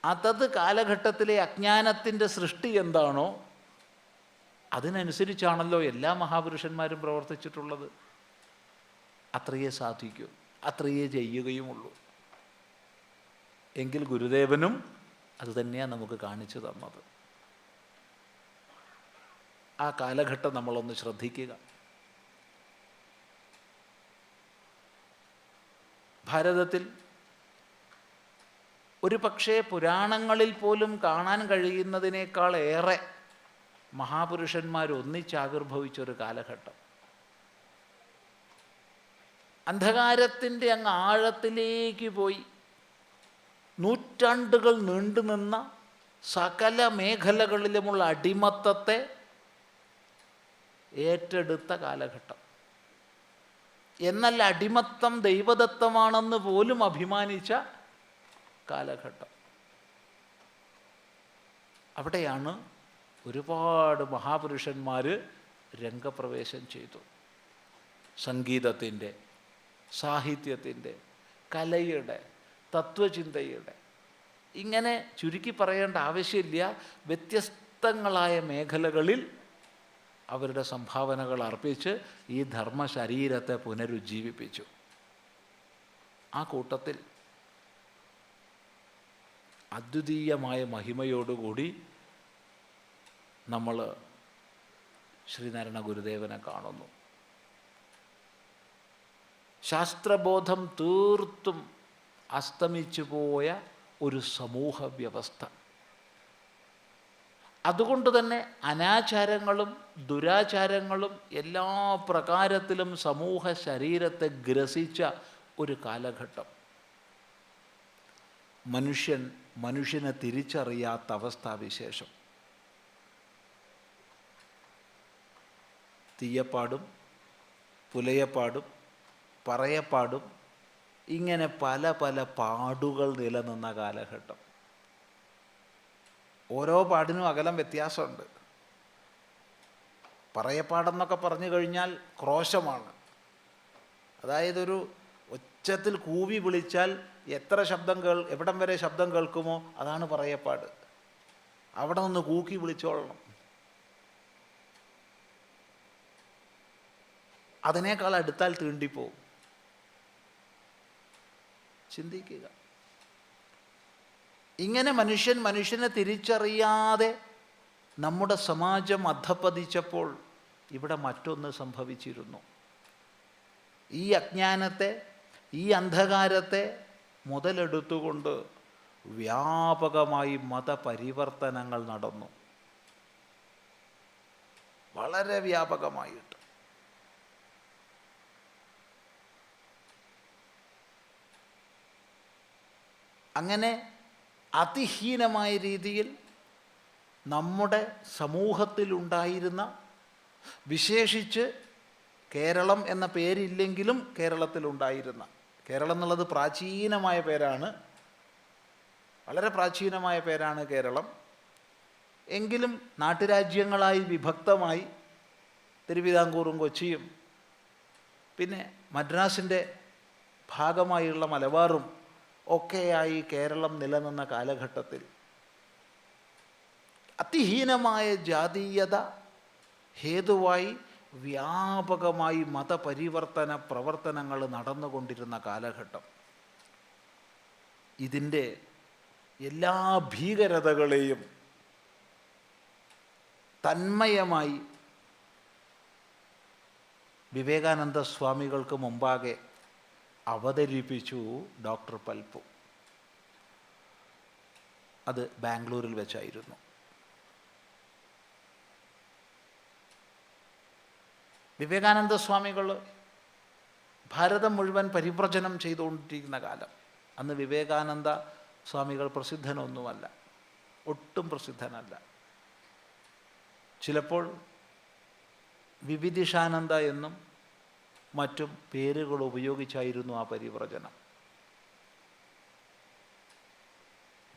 അതത് കാലഘട്ടത്തിലെ അജ്ഞാനത്തിൻ്റെ സൃഷ്ടി എന്താണോ, അതിനനുസരിച്ചാണല്ലോ എല്ലാ മഹാപുരുഷന്മാരും പ്രവർത്തിച്ചിട്ടുള്ളത്. അത്രയേ സാധിക്കൂ, അത്രയേ ചെയ്യുകയുമുള്ളൂ. എങ്കിൽ ഗുരുദേവനും അതുതന്നെയാണ് നമുക്ക് കാണിച്ചു തന്നത്. ആ കാലഘട്ടം നമ്മളൊന്ന് ശ്രദ്ധിക്കുക. ഭാരതത്തിൽ ഒരു പക്ഷേ പുരാണങ്ങളിൽ പോലും കാണാൻ കഴിയുന്നതിനേക്കാൾ ഏറെ മഹാപുരുഷന്മാർ ഒന്നിച്ചാവിർഭവിച്ചൊരു കാലഘട്ടം. അന്ധകാരത്തിൻ്റെ അങ്ങ് ആഴത്തിലേക്ക് പോയി നൂറ്റാണ്ടുകൾ നീണ്ടുനിന്ന സകല മേഖലകളിലുമുള്ള അടിമത്തത്തെ ഏറ്റെടുത്ത കാലഘട്ടം. എന്നാൽ അടിമത്തം ദൈവദത്തമാണെന്ന് പോലും അഭിമാനിച്ച കാലഘട്ടം. അവിടെയാണ് ഒരുപാട് മഹാപുരുഷന്മാർ രംഗപ്രവേശം ചെയ്തു. സംഗീതത്തിൻ്റെ, സാഹിത്യത്തിൻ്റെ, കലയുടെ, തത്വചിന്തയുടെ, ഇങ്ങനെ ചുരുക്കി പറയേണ്ട ആവശ്യമില്ല, വ്യത്യസ്തങ്ങളായ മേഖലകളിൽ അവരുടെ സംഭാവനകൾ അർപ്പിച്ച് ഈ ധർമ്മശരീരത്തെ പുനരുജ്ജീവിപ്പിച്ചു. ആ കൂട്ടത്തിൽ അദ്വിതീയമായ മഹിമയോടുകൂടി നമ്മൾ ശ്രീനാരായണ ഗുരുദേവനെ കാണുന്നു. ശാസ്ത്രബോധം തീർത്തും അസ്തമിച്ചു പോയ ഒരു സമൂഹ വ്യവസ്ഥ. അതുകൊണ്ട് തന്നെ അനാചാരങ്ങളും ദുരാചാരങ്ങളും എല്ലാ പ്രകാരത്തിലും സമൂഹ ശരീരത്തെ ഗ്രസിച്ച ഒരു കാലഘട്ടം. മനുഷ്യനെ തിരിച്ചറിയാത്ത അവസ്ഥാവിശേഷം. തീയപ്പാടും പുലയപ്പാടും പറയപ്പാടും ഇങ്ങനെ പല പല പാടുകൾ നിലനിന്ന കാലഘട്ടം. ഓരോ പാടിനും അകലം വ്യത്യാസമുണ്ട്. പറയപ്പാടെന്നൊക്കെ പറഞ്ഞു കഴിഞ്ഞാൽ ക്രോശമാണ്. അതായത് ഒരു ഉച്ചത്തിൽ കൂവി വിളിച്ചാൽ എത്ര എവിടം വരെ ശബ്ദം കേൾക്കുമോ അതാണ് പറയപ്പാട്. അവിടെ നിന്ന് കൂക്കി വിളിച്ചോളണം. അതിനേക്കാൾ അടുത്താൽ തീണ്ടിപ്പോവും. ചിന്തിക്കുക. ഇങ്ങനെ മനുഷ്യനെ തിരിച്ചറിയാതെ നമ്മുടെ സമാജം അധപ്പതിച്ചപ്പോൾ ഇവിടെ മറ്റൊന്ന് സംഭവിച്ചിരുന്നു. ഈ അജ്ഞാനത്തെ, ഈ അന്ധകാരത്തെ മുതലെടുത്തുകൊണ്ട് വ്യാപകമായി മതപരിവർത്തനങ്ങൾ നടന്നു. വളരെ വ്യാപകമായിട്ട്. അങ്ങനെ അതിഹീനമായ രീതിയിൽ നമ്മുടെ സമൂഹത്തിലുണ്ടായിരുന്ന, വിശേഷിച്ച് കേരളം എന്ന പേരില്ലെങ്കിലും കേരളത്തിലുണ്ടായിരുന്ന, കേരളം എന്നുള്ളത് പ്രാചീനമായ പേരാണ്, വളരെ പ്രാചീനമായ പേരാണ് കേരളം. എങ്കിലും നാട്ടുരാജ്യങ്ങളായി വിഭക്തമായി തിരുവിതാംകൂറും കൊച്ചിയും പിന്നെ മദ്രാസിൻ്റെ ഭാഗമായുള്ള മലബാറും ഒക്കെയായി കേരളം നിലനിന്ന കാലഘട്ടത്തിൽ അതിഹീനമായ ജാതീയത ഹേതുവായി വ്യാപകമായി മതപരിവർത്തന പ്രവർത്തനങ്ങൾ നടന്നുകൊണ്ടിരുന്ന കാലഘട്ടം. ഇതിൻ്റെ എല്ലാ ഭീകരതകളെയും തന്മയമായി വിവേകാനന്ദ സ്വാമികൾക്ക് മുമ്പാകെ അവതരിപ്പിച്ചു ഡോക്ടർ പൽപ്പു. അത് ബാംഗ്ലൂരിൽ വെച്ചായിരുന്നു. വിവേകാനന്ദ സ്വാമികൾ ഭാരതം മുഴുവൻ പരിവ്രജനം ചെയ്തുകൊണ്ടിരിക്കുന്ന കാലം. അന്ന് വിവേകാനന്ദ സ്വാമികൾ പ്രസിദ്ധനൊന്നുമല്ല, ഒട്ടും പ്രസിദ്ധനല്ല. ചിലപ്പോൾ വിവിധിഷാനന്ദ എന്നും മറ്റും പേരുകൾ ഉപയോഗിച്ചായിരുന്നു ആ പരിവ്രജനം.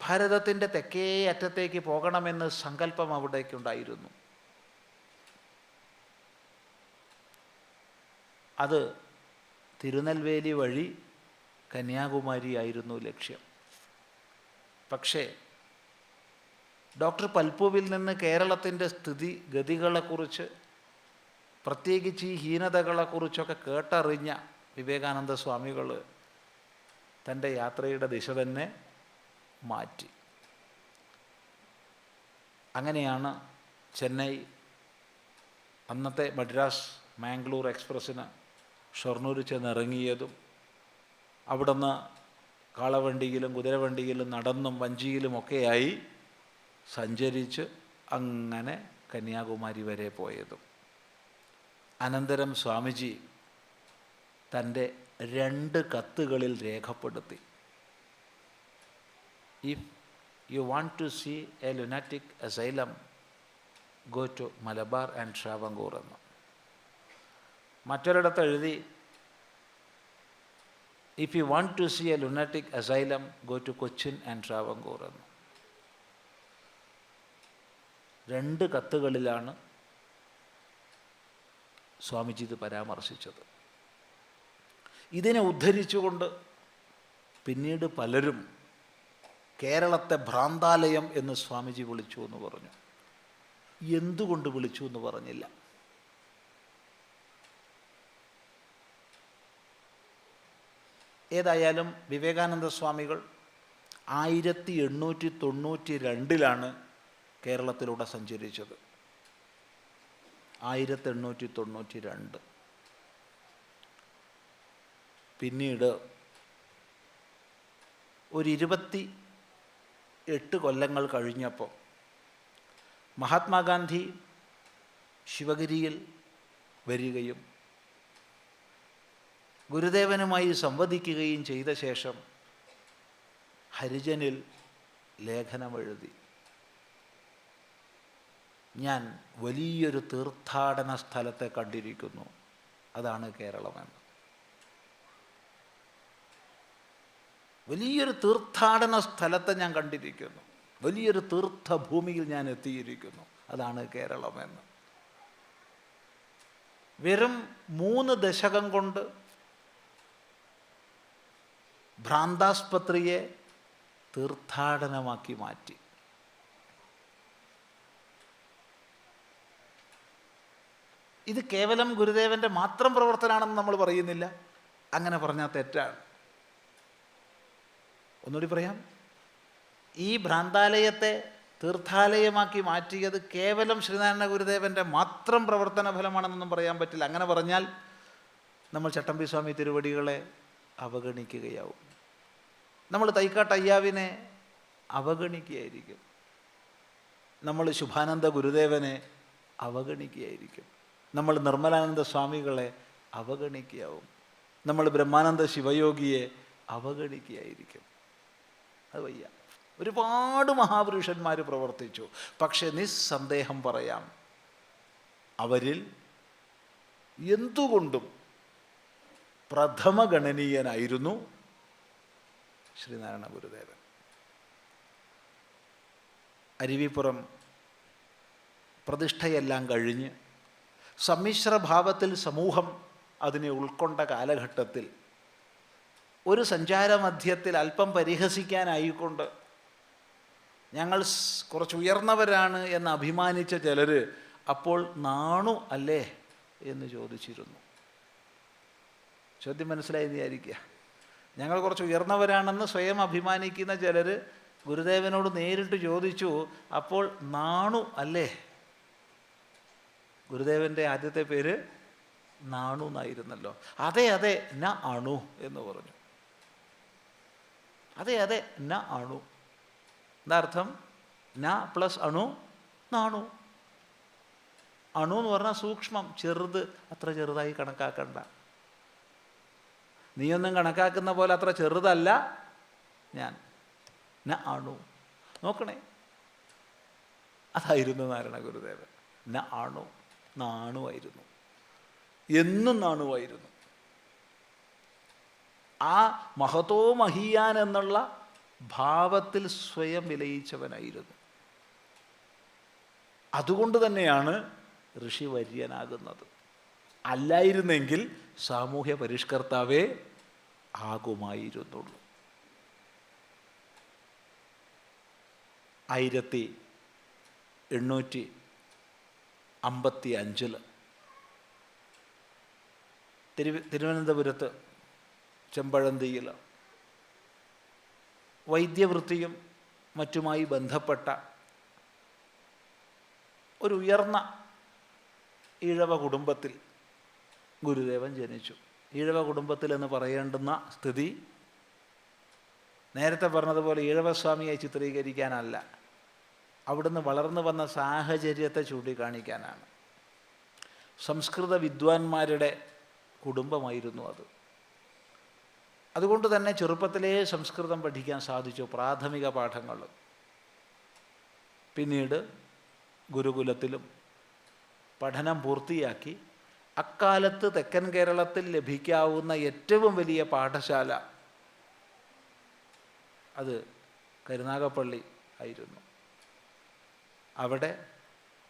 ഭാരതത്തിൻ്റെ തെക്കേ അറ്റത്തേക്ക് പോകണമെന്ന് സങ്കല്പം അവിടേക്കുണ്ടായിരുന്നു. അത് തിരുനെൽവേലി വഴി കന്യാകുമാരി ആയിരുന്നു ലക്ഷ്യം. പക്ഷേ ഡോക്ടർ പൽപ്പുവിൽ നിന്ന് കേരളത്തിൻ്റെ സ്ഥിതി ഗതികളെക്കുറിച്ച്, പ്രത്യേകിച്ച് ഈ ഹീനതകളെക്കുറിച്ചൊക്കെ കേട്ടറിഞ്ഞ വിവേകാനന്ദ സ്വാമികൾ തൻ്റെ യാത്രയുടെ ദിശ തന്നെ മാറ്റി. അങ്ങനെയാണ് ചെന്നൈ, അന്നത്തെ മദ്രാസ് മാംഗ്ലൂർ എക്സ്പ്രസ്സിന് ഷൊർണൂർ ചെന്നിറങ്ങിയതും അവിടുന്ന് കാളവണ്ടിയിലും കുതിരവണ്ടിയിലും നടന്നും വഞ്ചിയിലുമൊക്കെയായി സഞ്ചരിച്ച് അങ്ങനെ കന്യാകുമാരി വരെ പോയതും. അനന്തരം സ്വാമിജി തൻ്റെ 2 കത്തുകളിൽ രേഖപ്പെടുത്തി, if you want to see a lunatic asylum go to Malabar and Travancore എന്ന്. മറ്റൊരിടത്ത് എഴുതി, if you want to see a lunatic asylum go to Cochin and Travancore എന്ന്. 2 കത്തുകളിലാണ് സ്വാമിജി ഇത് പരാമർശിച്ചത്. ഇതിനെ ഉദ്ധരിച്ചുകൊണ്ട് പിന്നീട് പലരും കേരളത്തെ ഭ്രാന്താലയം എന്ന് സ്വാമിജി വിളിച്ചു എന്ന് പറഞ്ഞു. എന്തുകൊണ്ട് വിളിച്ചു എന്ന് പറഞ്ഞില്ല. ഏതായാലും വിവേകാനന്ദ സ്വാമികൾ 1892 കേരളത്തിലൂടെ സഞ്ചരിച്ചത്. 1892. പിന്നീട് ഒരു 28 കൊല്ലങ്ങൾ കഴിഞ്ഞപ്പോൾ മഹാത്മാഗാന്ധി ശിവഗിരിയിൽ വരികയും ഗുരുദേവനുമായി സംവദിക്കുകയും ചെയ്ത ശേഷം ഹരിജനിൽ ലേഖനമെഴുതി, ഞാൻ വലിയൊരു തീർത്ഥാടന സ്ഥലത്തെ കണ്ടിരിക്കുന്നു, അതാണ് കേരളമെന്ന്. വലിയൊരു തീർത്ഥാടന സ്ഥലത്തെ ഞാൻ കണ്ടിരിക്കുന്നു, വലിയൊരു തീർത്ഥഭൂമിയിൽ ഞാൻ എത്തിയിരിക്കുന്നു, അതാണ് കേരളമെന്ന്. വെറും 3 ദശകം കൊണ്ട് ഭ്രാന്താസ്പത്രിയെ തീർത്ഥാടനമാക്കി മാറ്റി. ഇത് കേവലം ഗുരുദേവൻ്റെ മാത്രം പ്രവർത്തനമാണെന്ന് നമ്മൾ പറയുന്നില്ല. അങ്ങനെ പറഞ്ഞാൽ തെറ്റാണ്. ഒന്നുകൂടി പറയാം, ഈ ഭ്രാന്താലയത്തെ തീർത്ഥാലയമാക്കി മാറ്റിയത് കേവലം ശ്രീനാരായണ ഗുരുദേവൻ്റെ മാത്രം പ്രവർത്തന ഫലമാണെന്നൊന്നും പറയാൻ പറ്റില്ല. അങ്ങനെ പറഞ്ഞാൽ നമ്മൾ ചട്ടമ്പി സ്വാമി തിരുവടികളെ അവഗണിക്കുകയാവും, നമ്മൾ തൈക്കാട്ട് അയ്യാവിനെ അവഗണിക്കുകയായിരിക്കും, നമ്മൾ ശുഭാനന്ദ ഗുരുദേവനെ അവഗണിക്കുകയായിരിക്കും, നമ്മൾ നിർമ്മലാനന്ദ സ്വാമികളെ അവഗണിക്കുകയാവും, നമ്മൾ ബ്രഹ്മാനന്ദ ശിവയോഗിയെ അവഗണിക്കുകയായിരിക്കും. അത് വയ്യ. ഒരുപാട് മഹാപുരുഷന്മാർ പ്രവർത്തിച്ചു. പക്ഷെ നിസ്സന്ദേഹം പറയാം, അവരിൽ എന്തുകൊണ്ടും പ്രഥമഗണനീയനായിരുന്നു ശ്രീനാരായണ ഗുരുദേവൻ. അരുവിപ്പുറം പ്രതിഷ്ഠയെല്ലാം കഴിഞ്ഞ് സമ്മിശ്രഭാവത്തിൽ സമൂഹം അതിനെ ഉൾക്കൊണ്ട കാലഘട്ടത്തിൽ ഒരു സഞ്ചാരമധ്യത്തിൽ അല്പം പരിഹസിക്കാനായിക്കൊണ്ട് ഞങ്ങൾ കുറച്ച് ഉയർന്നവരാണ് എന്ന് അഭിമാനിച്ച ചിലർ അപ്പോൾ നാണു അല്ലേ എന്ന് ചോദിച്ചിരുന്നു. ചോദ്യം മനസ്സിലായി വിചാരിക്കുക. ഞങ്ങൾ കുറച്ച് ഉയർന്നവരാണെന്ന് സ്വയം അഭിമാനിക്കുന്ന ചിലർ ഗുരുദേവനോട് നേരിട്ട് ചോദിച്ചു, അപ്പോൾ നാണു അല്ലേ? ഗുരുദേവൻ്റെ ആദ്യത്തെ പേര് നാണു എന്നായിരുന്നല്ലോ. അതെ അതെ ന അണു എന്ന് പറഞ്ഞു. അതെ അതെ ന അണു. എന്താ അർത്ഥം? ന പ്ലസ് അണു നാണു. അണു എന്ന് പറഞ്ഞാൽ സൂക്ഷ്മം, ചെറുത്. അത്ര ചെറുതായി കണക്കാക്കണ്ട. നീയൊന്നും കണക്കാക്കുന്ന പോലെ അത്ര ചെറുതല്ല ഞാൻ. ന അണു. നോക്കണേ, അതായിരുന്നു നാരായണ ഗുരുദേവൻ. ന അണു, നാണുവായിരുന്നു. എന്നും നാണുവായിരുന്നു. ആ മഹതോ മഹീയാൻ എന്നുള്ള ഭാവത്തിൽ സ്വയം വിലയിച്ചവനായിരുന്നു. അതുകൊണ്ട് തന്നെയാണ് ഋഷിവര്യനാകുന്നത്. അല്ലായിരുന്നെങ്കിൽ സാമൂഹ്യ പരിഷ്കർത്താവേ ആകുമായിരുന്നുള്ളൂ. 1855 തിരുവനന്തപുരത്ത് ചെമ്പഴന്തിയിൽ വൈദ്യവൃത്തിയും മറ്റുമായി ബന്ധപ്പെട്ട ഒരു ഉയർന്ന ഈഴവ കുടുംബത്തിൽ ഗുരുദേവൻ ജനിച്ചു. ഈഴവ കുടുംബത്തിൽ എന്ന് പറയേണ്ടുന്ന സ്ഥിതി നേരത്തെ പറഞ്ഞതുപോലെ ഈഴവസ്വാമിയെ ചിത്രീകരിക്കാനല്ല, അവിടുന്ന് വളർന്നു വന്ന സാഹചര്യത്തെ ചൂണ്ടിക്കാണിക്കാനാണ്. സംസ്കൃത വിദ്വാൻമാരുടെ കുടുംബമായിരുന്നു അത്. അതുകൊണ്ട് തന്നെ ചെറുപ്പത്തിലേ സംസ്കൃതം പഠിക്കാൻ സാധിച്ചു, പ്രാഥമിക പാഠങ്ങൾ. പിന്നീട് ഗുരുകുലത്തിലും പഠനം പൂർത്തിയാക്കി അക്കാലത്ത് തെക്കൻ കേരളത്തിൽ ലഭിക്കാവുന്ന ഏറ്റവും വലിയ പാഠശാല അത് കരുനാഗപ്പള്ളി ആയിരുന്നു. അവിടെ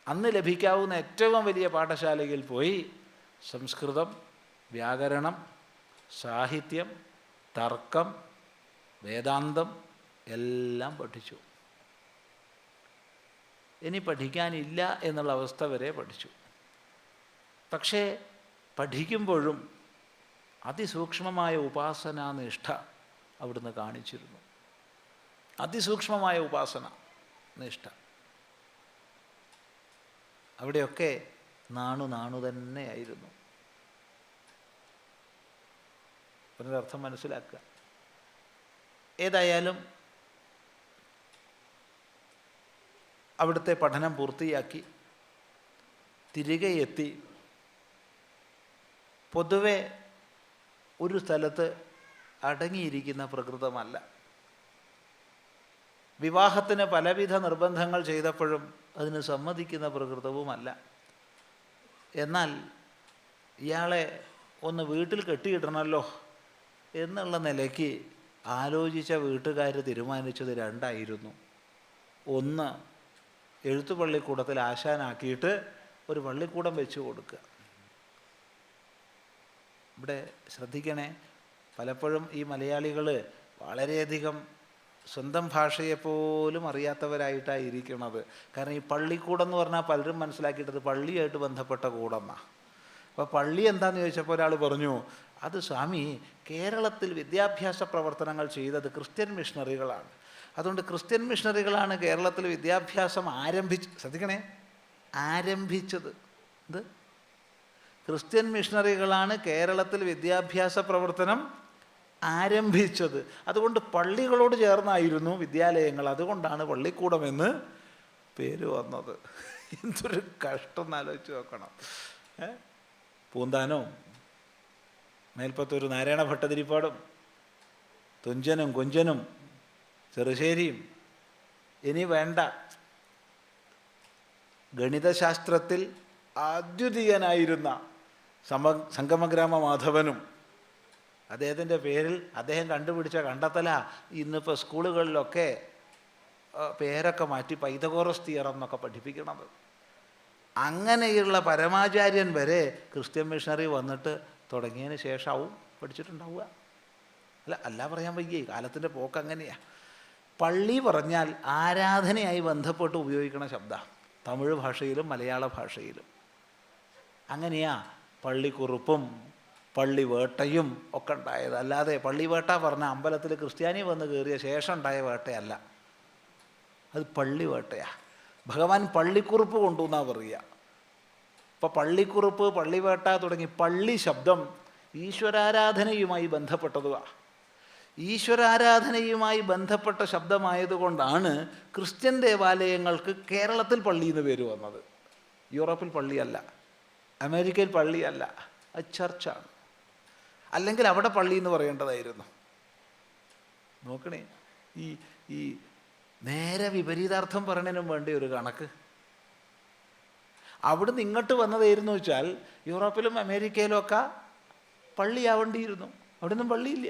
അന്ന് ലഭിക്കാവുന്ന ഏറ്റവും വലിയ പാഠശാലയിൽ പോയി സംസ്കൃതം, വ്യാകരണം, സാഹിത്യം, തർക്കം, വേദാന്തം എല്ലാം പഠിച്ചു. ഇനി പഠിക്കാനില്ല എന്നുള്ള അവസ്ഥ വരെ പഠിച്ചു. പക്ഷേ പഠിക്കുമ്പോഴും അതിസൂക്ഷ്മമായ ഉപാസനാ നിഷ്ഠ അവിടുന്ന് കാണിച്ചിരുന്നു. അതിസൂക്ഷ്മമായ ഉപാസന നിഷ്ഠ. അവിടെയൊക്കെ നാണു തന്നെയായിരുന്നു. അതിനർത്ഥം മനസ്സിലാക്കുക. ഏതായാലും അവിടുത്തെ പഠനം പൂർത്തിയാക്കി തിരികെ എത്തി. പൊതുവെ ഒരു സ്ഥലത്ത് അടങ്ങിയിരിക്കുന്ന പ്രകൃതമല്ല. വിവാഹത്തിന് പലവിധ നിർബന്ധങ്ങൾ ചെയ്തപ്പോഴും അതിന് സമ്മതിക്കുന്ന പ്രകൃതവുമല്ല. എന്നാൽ ഇയാളെ ഒന്ന് വീട്ടിൽ കെട്ടിയിടണമല്ലോ എന്നുള്ള നിലയ്ക്ക് ആലോചിച്ച വീട്ടുകാർ തീരുമാനിച്ചത് രണ്ടായിരുന്നു. ഒന്ന്, എഴുത്തുപള്ളിക്കൂടത്തിൽ ആശാനാക്കിയിട്ട് ഒരു പള്ളിക്കൂടം വെച്ച് കൊടുക്കുക. ഇവിടെ ശ്രദ്ധിക്കണേ, പലപ്പോഴും ഈ മലയാളികൾ വളരെയധികം സ്വന്തം ഭാഷയെപ്പോലും അറിയാത്തവരായിട്ടാണ് ഇരിക്കുന്നത്. കാരണം ഈ പള്ളിക്കൂടം എന്ന് പറഞ്ഞാൽ പലരും മനസ്സിലാക്കിയിട്ടത് പള്ളിയായിട്ട് ബന്ധപ്പെട്ട കൂടെന്നാണ്. അപ്പോൾ പള്ളി എന്താണെന്ന് ചോദിച്ചപ്പോൾ ഒരാൾ പറഞ്ഞു, അത് സ്വാമി കേരളത്തിൽ വിദ്യാഭ്യാസ പ്രവർത്തനങ്ങൾ ചെയ്തത് ക്രിസ്ത്യൻ മിഷണറികളാണ്. അതുകൊണ്ട് ക്രിസ്ത്യൻ മിഷണറികളാണ് കേരളത്തിൽ വിദ്യാഭ്യാസം ശ്രദ്ധിക്കണേ, ആരംഭിച്ചത്. എന്ത്? ക്രിസ്ത്യൻ മിഷണറികളാണ് കേരളത്തിൽ വിദ്യാഭ്യാസ പ്രവർത്തനം ആരംഭിച്ചത്. അതുകൊണ്ട് പള്ളികളോട് ചേർന്നായിരുന്നു വിദ്യാലയങ്ങൾ. അതുകൊണ്ടാണ് പള്ളിക്കൂടമെന്ന് പേര് വന്നത്. എന്തൊരു കഷ്ടം എന്നാലോചിച്ച് നോക്കണം. പൂന്താനവും മേൽപ്പത്തൂർ നാരായണ ഭട്ടതിരിപ്പാടും തുഞ്ചനും കുഞ്ചനും ചെറുശ്ശേരിയും ഇനി വേണ്ട. ഗണിതശാസ്ത്രത്തിൽ അദ്വിതീയനായിരുന്ന സംഗമഗ്രാമ മാധവനും അദ്ദേഹത്തിൻ്റെ പേരിൽ അദ്ദേഹം കണ്ടുപിടിച്ച കണ്ടെത്തല ഇന്നിപ്പോൾ സ്കൂളുകളിലൊക്കെ പേരൊക്കെ മാറ്റി പൈതഗോറസ് തിയറം എന്നൊക്കെ പഠിപ്പിക്കണത്. അങ്ങനെയുള്ള പരമാചാര്യൻ വരെ ക്രിസ്ത്യൻ മിഷണറി വന്നിട്ട് തുടങ്ങിയതിന് ശേഷമാവും പഠിച്ചിട്ടുണ്ടാവുക. അല്ല പറയാൻ വയ്യേ, കാലത്തിൻ്റെ പോക്ക് അങ്ങനെയാണ്. പള്ളി പറഞ്ഞാൽ ആരാധനയായി ബന്ധപ്പെട്ട് ഉപയോഗിക്കണ ശബ്ദമാണ് തമിഴ് ഭാഷയിലും മലയാള ഭാഷയിലും. അങ്ങനെയാ പള്ളിക്കുറുപ്പും പള്ളിവേട്ടയും ഒക്കെ ഉണ്ടായത്. അല്ലാതെ പള്ളിവേട്ട പറഞ്ഞ അമ്പലത്തിൽ ക്രിസ്ത്യാനി വന്ന് കയറിയ ശേഷം ഉണ്ടായ വേട്ടയല്ല, അത് പള്ളിവേട്ടയാണ്. ഭഗവാൻ പള്ളിക്കുറുപ്പ് കൊണ്ടുവന്നാണ് പറയുക. ഇപ്പോൾ പള്ളിക്കുറുപ്പ്, പള്ളിവേട്ട തുടങ്ങി പള്ളി ശബ്ദം ഈശ്വരാരാധനയുമായി ബന്ധപ്പെട്ടതുമാണ്. ഈശ്വരാരാധനയുമായി ബന്ധപ്പെട്ട ശബ്ദമായതുകൊണ്ടാണ് ക്രിസ്ത്യൻ ദേവാലയങ്ങൾക്ക് കേരളത്തിൽ പള്ളി എന്ന് പേര് വന്നത്. യൂറോപ്പിൽ പള്ളിയല്ല, അമേരിക്കയിൽ പള്ളിയല്ല, അത് ചർച്ചാണ്. അല്ലെങ്കിൽ അവിടെ പള്ളി എന്ന് പറയേണ്ടതായിരുന്നു. നോക്കണേ, ഈ നേരെ വിപരീതാർത്ഥം പറയണതിനും വേണ്ടി ഒരു കണക്ക്. അവിടുന്ന് ഇങ്ങോട്ട് വന്നതായിരുന്നു വെച്ചാൽ യൂറോപ്പിലും അമേരിക്കയിലും ഒക്കെ പള്ളിയാവേണ്ടിയിരുന്നു. അവിടുന്ന് പള്ളിയില്ല.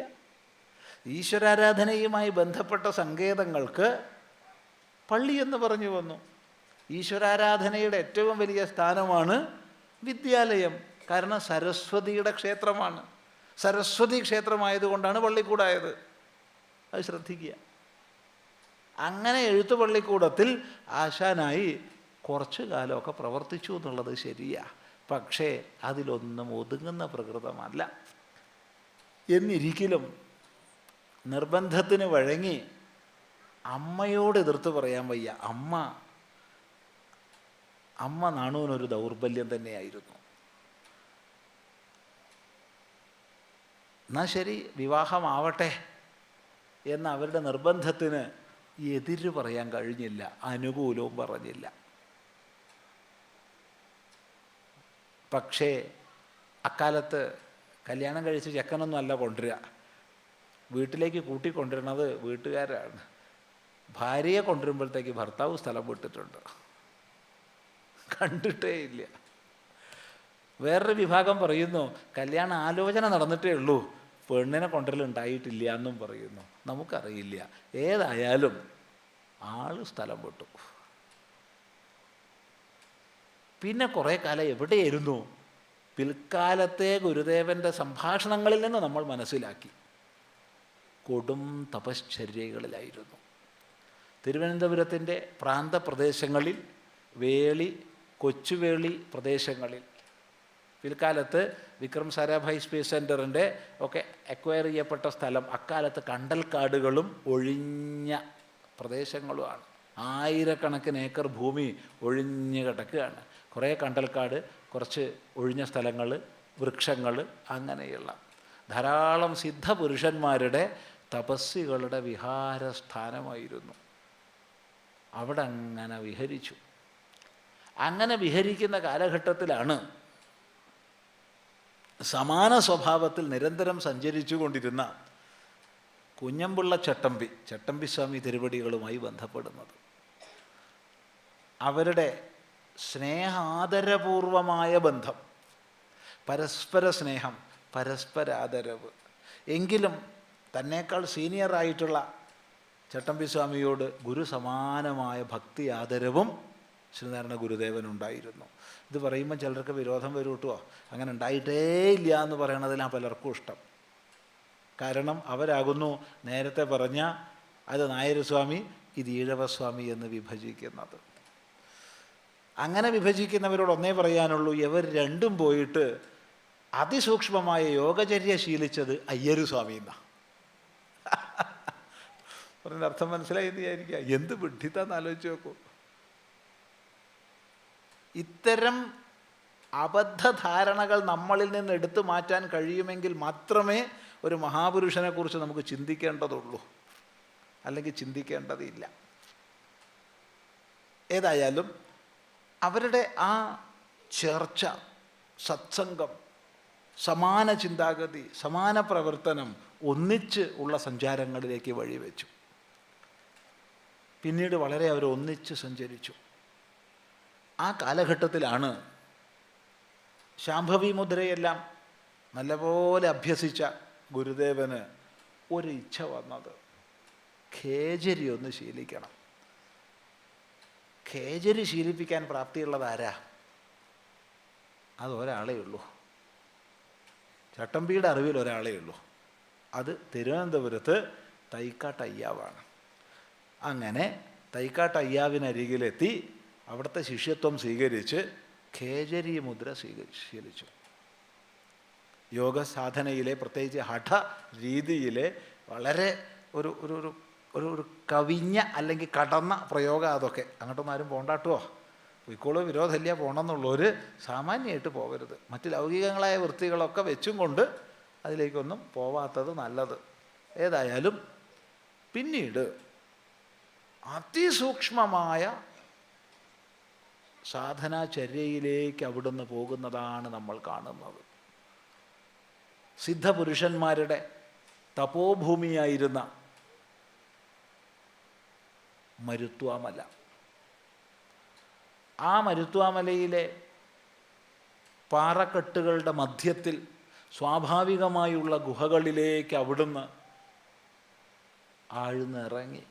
ഈശ്വരാരാധനയുമായി ബന്ധപ്പെട്ട സങ്കേതങ്ങൾക്ക് പള്ളി എന്ന് പറഞ്ഞു വന്നു. ഈശ്വരാരാധനയുടെ ഏറ്റവും വലിയ സ്ഥാനമാണ് വിദ്യാലയം. കാരണം സരസ്വതിയുടെ ക്ഷേത്രമാണ്. സരസ്വതി ക്ഷേത്രമായതുകൊണ്ടാണ് പള്ളിക്കൂടായത്. അത് ശ്രദ്ധിക്കുക. അങ്ങനെ എഴുത്തുപള്ളിക്കൂടത്തിൽ ആശാനായി കുറച്ചു കാലമൊക്കെ പ്രവർത്തിച്ചു എന്നുള്ളത് ശരിയാണ്. പക്ഷേ അതിലൊന്നും ഒതുങ്ങുന്ന പ്രകൃതമല്ല. എന്നിരിക്കലും നിർബന്ധത്തിന് വഴങ്ങി അമ്മയോട് എതിർത്ത് പറയാൻ വയ്യ. അമ്മ നാണുവിനൊരു ദൗർബല്യം തന്നെയായിരുന്നു. എന്നാൽ ശരി, വിവാഹമാവട്ടെ എന്ന അവരുടെ നിർബന്ധത്തിന് എതിര് പറയാൻ കഴിഞ്ഞില്ല, അനുകൂലവും പറഞ്ഞില്ല. പക്ഷേ അക്കാലത്ത് കല്യാണം കഴിച്ച് ചെക്കനൊന്നും അല്ല കൊണ്ടുവരിക, വീട്ടിലേക്ക് കൂട്ടിക്കൊണ്ടിരുന്നത് വീട്ടുകാരാണ്. ഭാര്യയെ കൊണ്ടുവരുമ്പോഴത്തേക്ക് ഭർത്താവ് സ്ഥലം വിട്ടിട്ടുണ്ട്, കണ്ടിട്ടേ ഇല്ല. വേറൊരു വിഭാഗം പറയുന്നു കല്യാണ ആലോചന നടന്നിട്ടേ ഉള്ളൂ, പെണ്ണിനെ കൊണ്ടുവരലുണ്ടായിട്ടില്ല എന്നും പറയുന്നു. നമുക്കറിയില്ല. ഏതായാലും ആള് സ്ഥലം വിട്ടു. പിന്നെ കുറേ കാലം എവിടെയായിരുന്നു? പിൽക്കാലത്തെ ഗുരുദേവൻ്റെ സംഭാഷണങ്ങളിൽ നിന്ന് നമ്മൾ മനസ്സിലാക്കി കൊടും തപശ്ചര്യകളിലായിരുന്നു. തിരുവനന്തപുരത്തിൻ്റെ പ്രാന്തപ്രദേശങ്ങളിൽ, വേളി, കൊച്ചുവേളി പ്രദേശങ്ങളിൽ, പിൽക്കാലത്ത് വിക്രം സാരാഭായ് സ്പേസ് സെൻറ്ററിൻ്റെ ഒക്കെ അക്വയർ ചെയ്യപ്പെട്ട സ്ഥലം അക്കാലത്ത് കണ്ടൽക്കാടുകളും ഒഴിഞ്ഞ പ്രദേശങ്ങളുമാണ്. ആയിരക്കണക്കിന് ഏക്കർ ഭൂമി ഒഴിഞ്ഞ് കിടക്കുകയാണ്. കുറേ കണ്ടൽക്കാട്, കുറച്ച് ഒഴിഞ്ഞ സ്ഥലങ്ങൾ, വൃക്ഷങ്ങൾ, അങ്ങനെയുള്ള ധാരാളം സിദ്ധപുരുഷന്മാരുടെ തപസ്സികളുടെ വിഹാരസ്ഥാനമായിരുന്നു. അവിടെ അങ്ങനെ വിഹരിച്ചു. അങ്ങനെ വിഹരിക്കുന്ന കാലഘട്ടത്തിലാണ് സമാന സ്വഭാവത്തിൽ നിരന്തരം സഞ്ചരിച്ചു കൊണ്ടിരുന്ന കുഞ്ഞമ്പിള്ള ചട്ടമ്പിസ്വാമി തിരുവടികളുമായി ബന്ധപ്പെടുന്നത്. അവരുടെ സ്നേഹാദരപൂർവമായ ബന്ധം, പരസ്പര സ്നേഹം, പരസ്പരാദരവ്. എങ്കിലും തന്നേക്കാൾ സീനിയറായിട്ടുള്ള ചട്ടമ്പിസ്വാമിയോട് ഗുരുസമാനമായ ഭക്തി ആദരവും ശ്രീനാരായണ ഗുരുദേവനുണ്ടായിരുന്നു. ഇത് പറയുമ്പോൾ ചിലർക്ക് വിരോധം വരും കേട്ടോ. അങ്ങനെ ഉണ്ടായിട്ടേ ഇല്ല എന്ന് പറയണതിലാണ് പലർക്കും ഇഷ്ടം. കാരണം അവരാകുന്നു നേരത്തെ പറഞ്ഞ അത് നായരസ്വാമി, ഇത് ഈഴവസ്വാമി എന്ന് വിഭജിക്കുന്നത്. അങ്ങനെ വിഭജിക്കുന്നവരോട് ഒന്നേ പറയാനുള്ളൂ, ഇവർ രണ്ടും പോയിട്ട് അതിസൂക്ഷ്മമായ യോഗചര്യ ശീലിച്ചത് അയ്യരുസ്വാമി എന്നാണ്. പറഞ്ഞ അർത്ഥം മനസ്സിലായി എന്ന് വിചാരിക്കുക. എന്ത് വിഡ്ഢിത്താന്ന് ആലോചിച്ച് നോക്കൂ. ഇത്തരം അബദ്ധധാരണകൾ നമ്മളിൽ നിന്ന് എടുത്തു മാറ്റാൻ കഴിയുമെങ്കിൽ മാത്രമേ ഒരു മഹാപുരുഷനെക്കുറിച്ച് നമുക്ക് ചിന്തിക്കേണ്ടതുള്ളൂ, അല്ലെങ്കിൽ ചിന്തിക്കേണ്ടതില്ല. ഏതായാലും അവരുടെ ആ ചർച്ച, സത്സംഗം, സമാന ചിന്താഗതി, സമാന പ്രവർത്തനം ഒന്നിച്ച് ഉള്ള സഞ്ചാരങ്ങളിലേക്ക് വഴിവെച്ചു. പിന്നീട് വളരെ അവർ ഒന്നിച്ച് സഞ്ചരിച്ചു. ആ കാലഘട്ടത്തിലാണ് ശാംഭവി മുദ്രയെല്ലാം നല്ലപോലെ അഭ്യസിച്ച ഗുരുദേവന് ഒരു ഇച്ഛ വന്നത്, ഖേജരി ഒന്ന് ശീലിക്കണം. ഖേജരി ശീലിപ്പിക്കാൻ പ്രാപ്തിയുള്ളത് ആരാ? അതൊരാളേ ഉള്ളൂ. ചട്ടമ്പിയുടെ അറിവിൽ ഒരാളേ ഉള്ളൂ. അത് തിരുവനന്തപുരത്ത് തൈക്കാട്ടയ്യാവാണ്. അങ്ങനെ തൈക്കാട്ടയ്യാവിനരികിലെത്തി അവിടുത്തെ ശിഷ്യത്വം സ്വീകരിച്ച് ഖേജരി മുദ്ര ശീലിച്ചു. യോഗസാധനയിലെ പ്രത്യേകിച്ച് ഹഠ രീതിയിലെ വളരെ ഒരു ഒരു ഒരു ഒരു ഒരു കവിഞ്ഞ അല്ലെങ്കിൽ കടന്ന പ്രയോഗം അതൊക്കെ. അങ്ങോട്ടൊന്നും ആരും പോണ്ടാട്ടോ, പൊയ്ക്കോളൂ, വിരോധമില്ല, പോകണമെന്നുള്ളവർ സാമാന്യമായിട്ട് പോകരുത്. മറ്റ് ലൗകികങ്ങളായ വൃത്തികളൊക്കെ വെച്ചും കൊണ്ട് അതിലേക്കൊന്നും പോവാത്തത് നല്ലത്. ഏതായാലും പിന്നീട് അതിസൂക്ഷ്മമായ സാധനാചര്യയിലേക്ക് അവിടുന്ന് പോകുന്നതാണ് നമ്മൾ കാണുന്നത്. സിദ്ധപുരുഷന്മാരുടെ തപോഭൂമിയായിരുന്ന മരുത്വാമല, ആ മരുത്വാമലയിലെ പാറക്കെട്ടുകളുടെ മധ്യത്തിൽ സ്വാഭാവികമായുള്ള ഗുഹകളിലേക്ക് അവിടുന്ന് ആഴ്ന്നിറങ്ങി.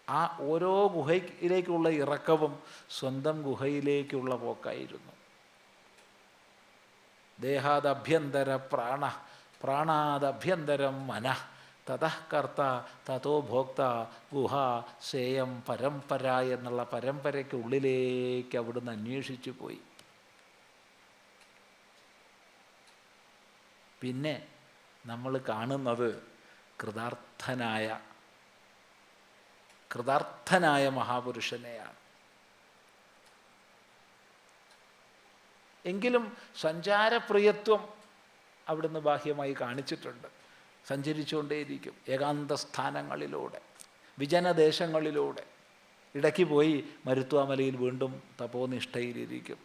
ആ ഓരോ ഗുഹയിലേക്കുള്ള ഇറക്കവും സ്വന്തം ഗുഹയിലേക്കുള്ള പോക്കായിരുന്നു. ദേഹാദഭ്യന്തര പ്രാണ, പ്രാണാദഭ്യന്തരം മനഃ, തതഃ കർത്ത തതോ ഭോക്ത, ഗുഹ സേയം പരമ്പര എന്നുള്ള പരമ്പരയ്ക്കുള്ളിലേക്ക് അവിടുന്ന് അന്വേഷിച്ചു പോയി. പിന്നെ നമ്മൾ കാണുന്നത് കൃതാർത്ഥനായ മഹാപുരുഷനെയാണ്. എങ്കിലും സഞ്ചാരപ്രിയത്വം അവിടുന്ന് ബാഹ്യമായി കാണിച്ചിട്ടുണ്ട്. സഞ്ചരിച്ചുകൊണ്ടേയിരിക്കും ഏകാന്ത സ്ഥാനങ്ങളിലൂടെ, വിജനദേശങ്ങളിലൂടെ. ഇടയ്ക്ക് പോയി മരുത്വാമലയിൽ വീണ്ടും തപോനിഷ്ഠയിലിരിക്കും,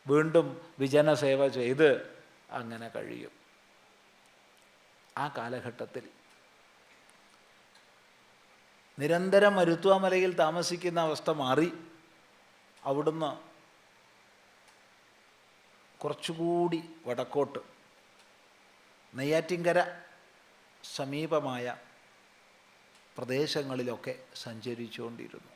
വീണ്ടും വിജനസേവ ചെയ്ത് അങ്ങനെ കഴിയും. ആ കാലഘട്ടത്തിൽ നിരന്തരം മരുത്വാമലയിൽ താമസിക്കുന്ന അവസ്ഥ മാറി അവിടുന്ന് കുറച്ചുകൂടി വടക്കോട്ട് നെയ്യാറ്റിൻകര സമീപമായ പ്രദേശങ്ങളിലൊക്കെ സഞ്ചരിച്ചുകൊണ്ടിരുന്നു.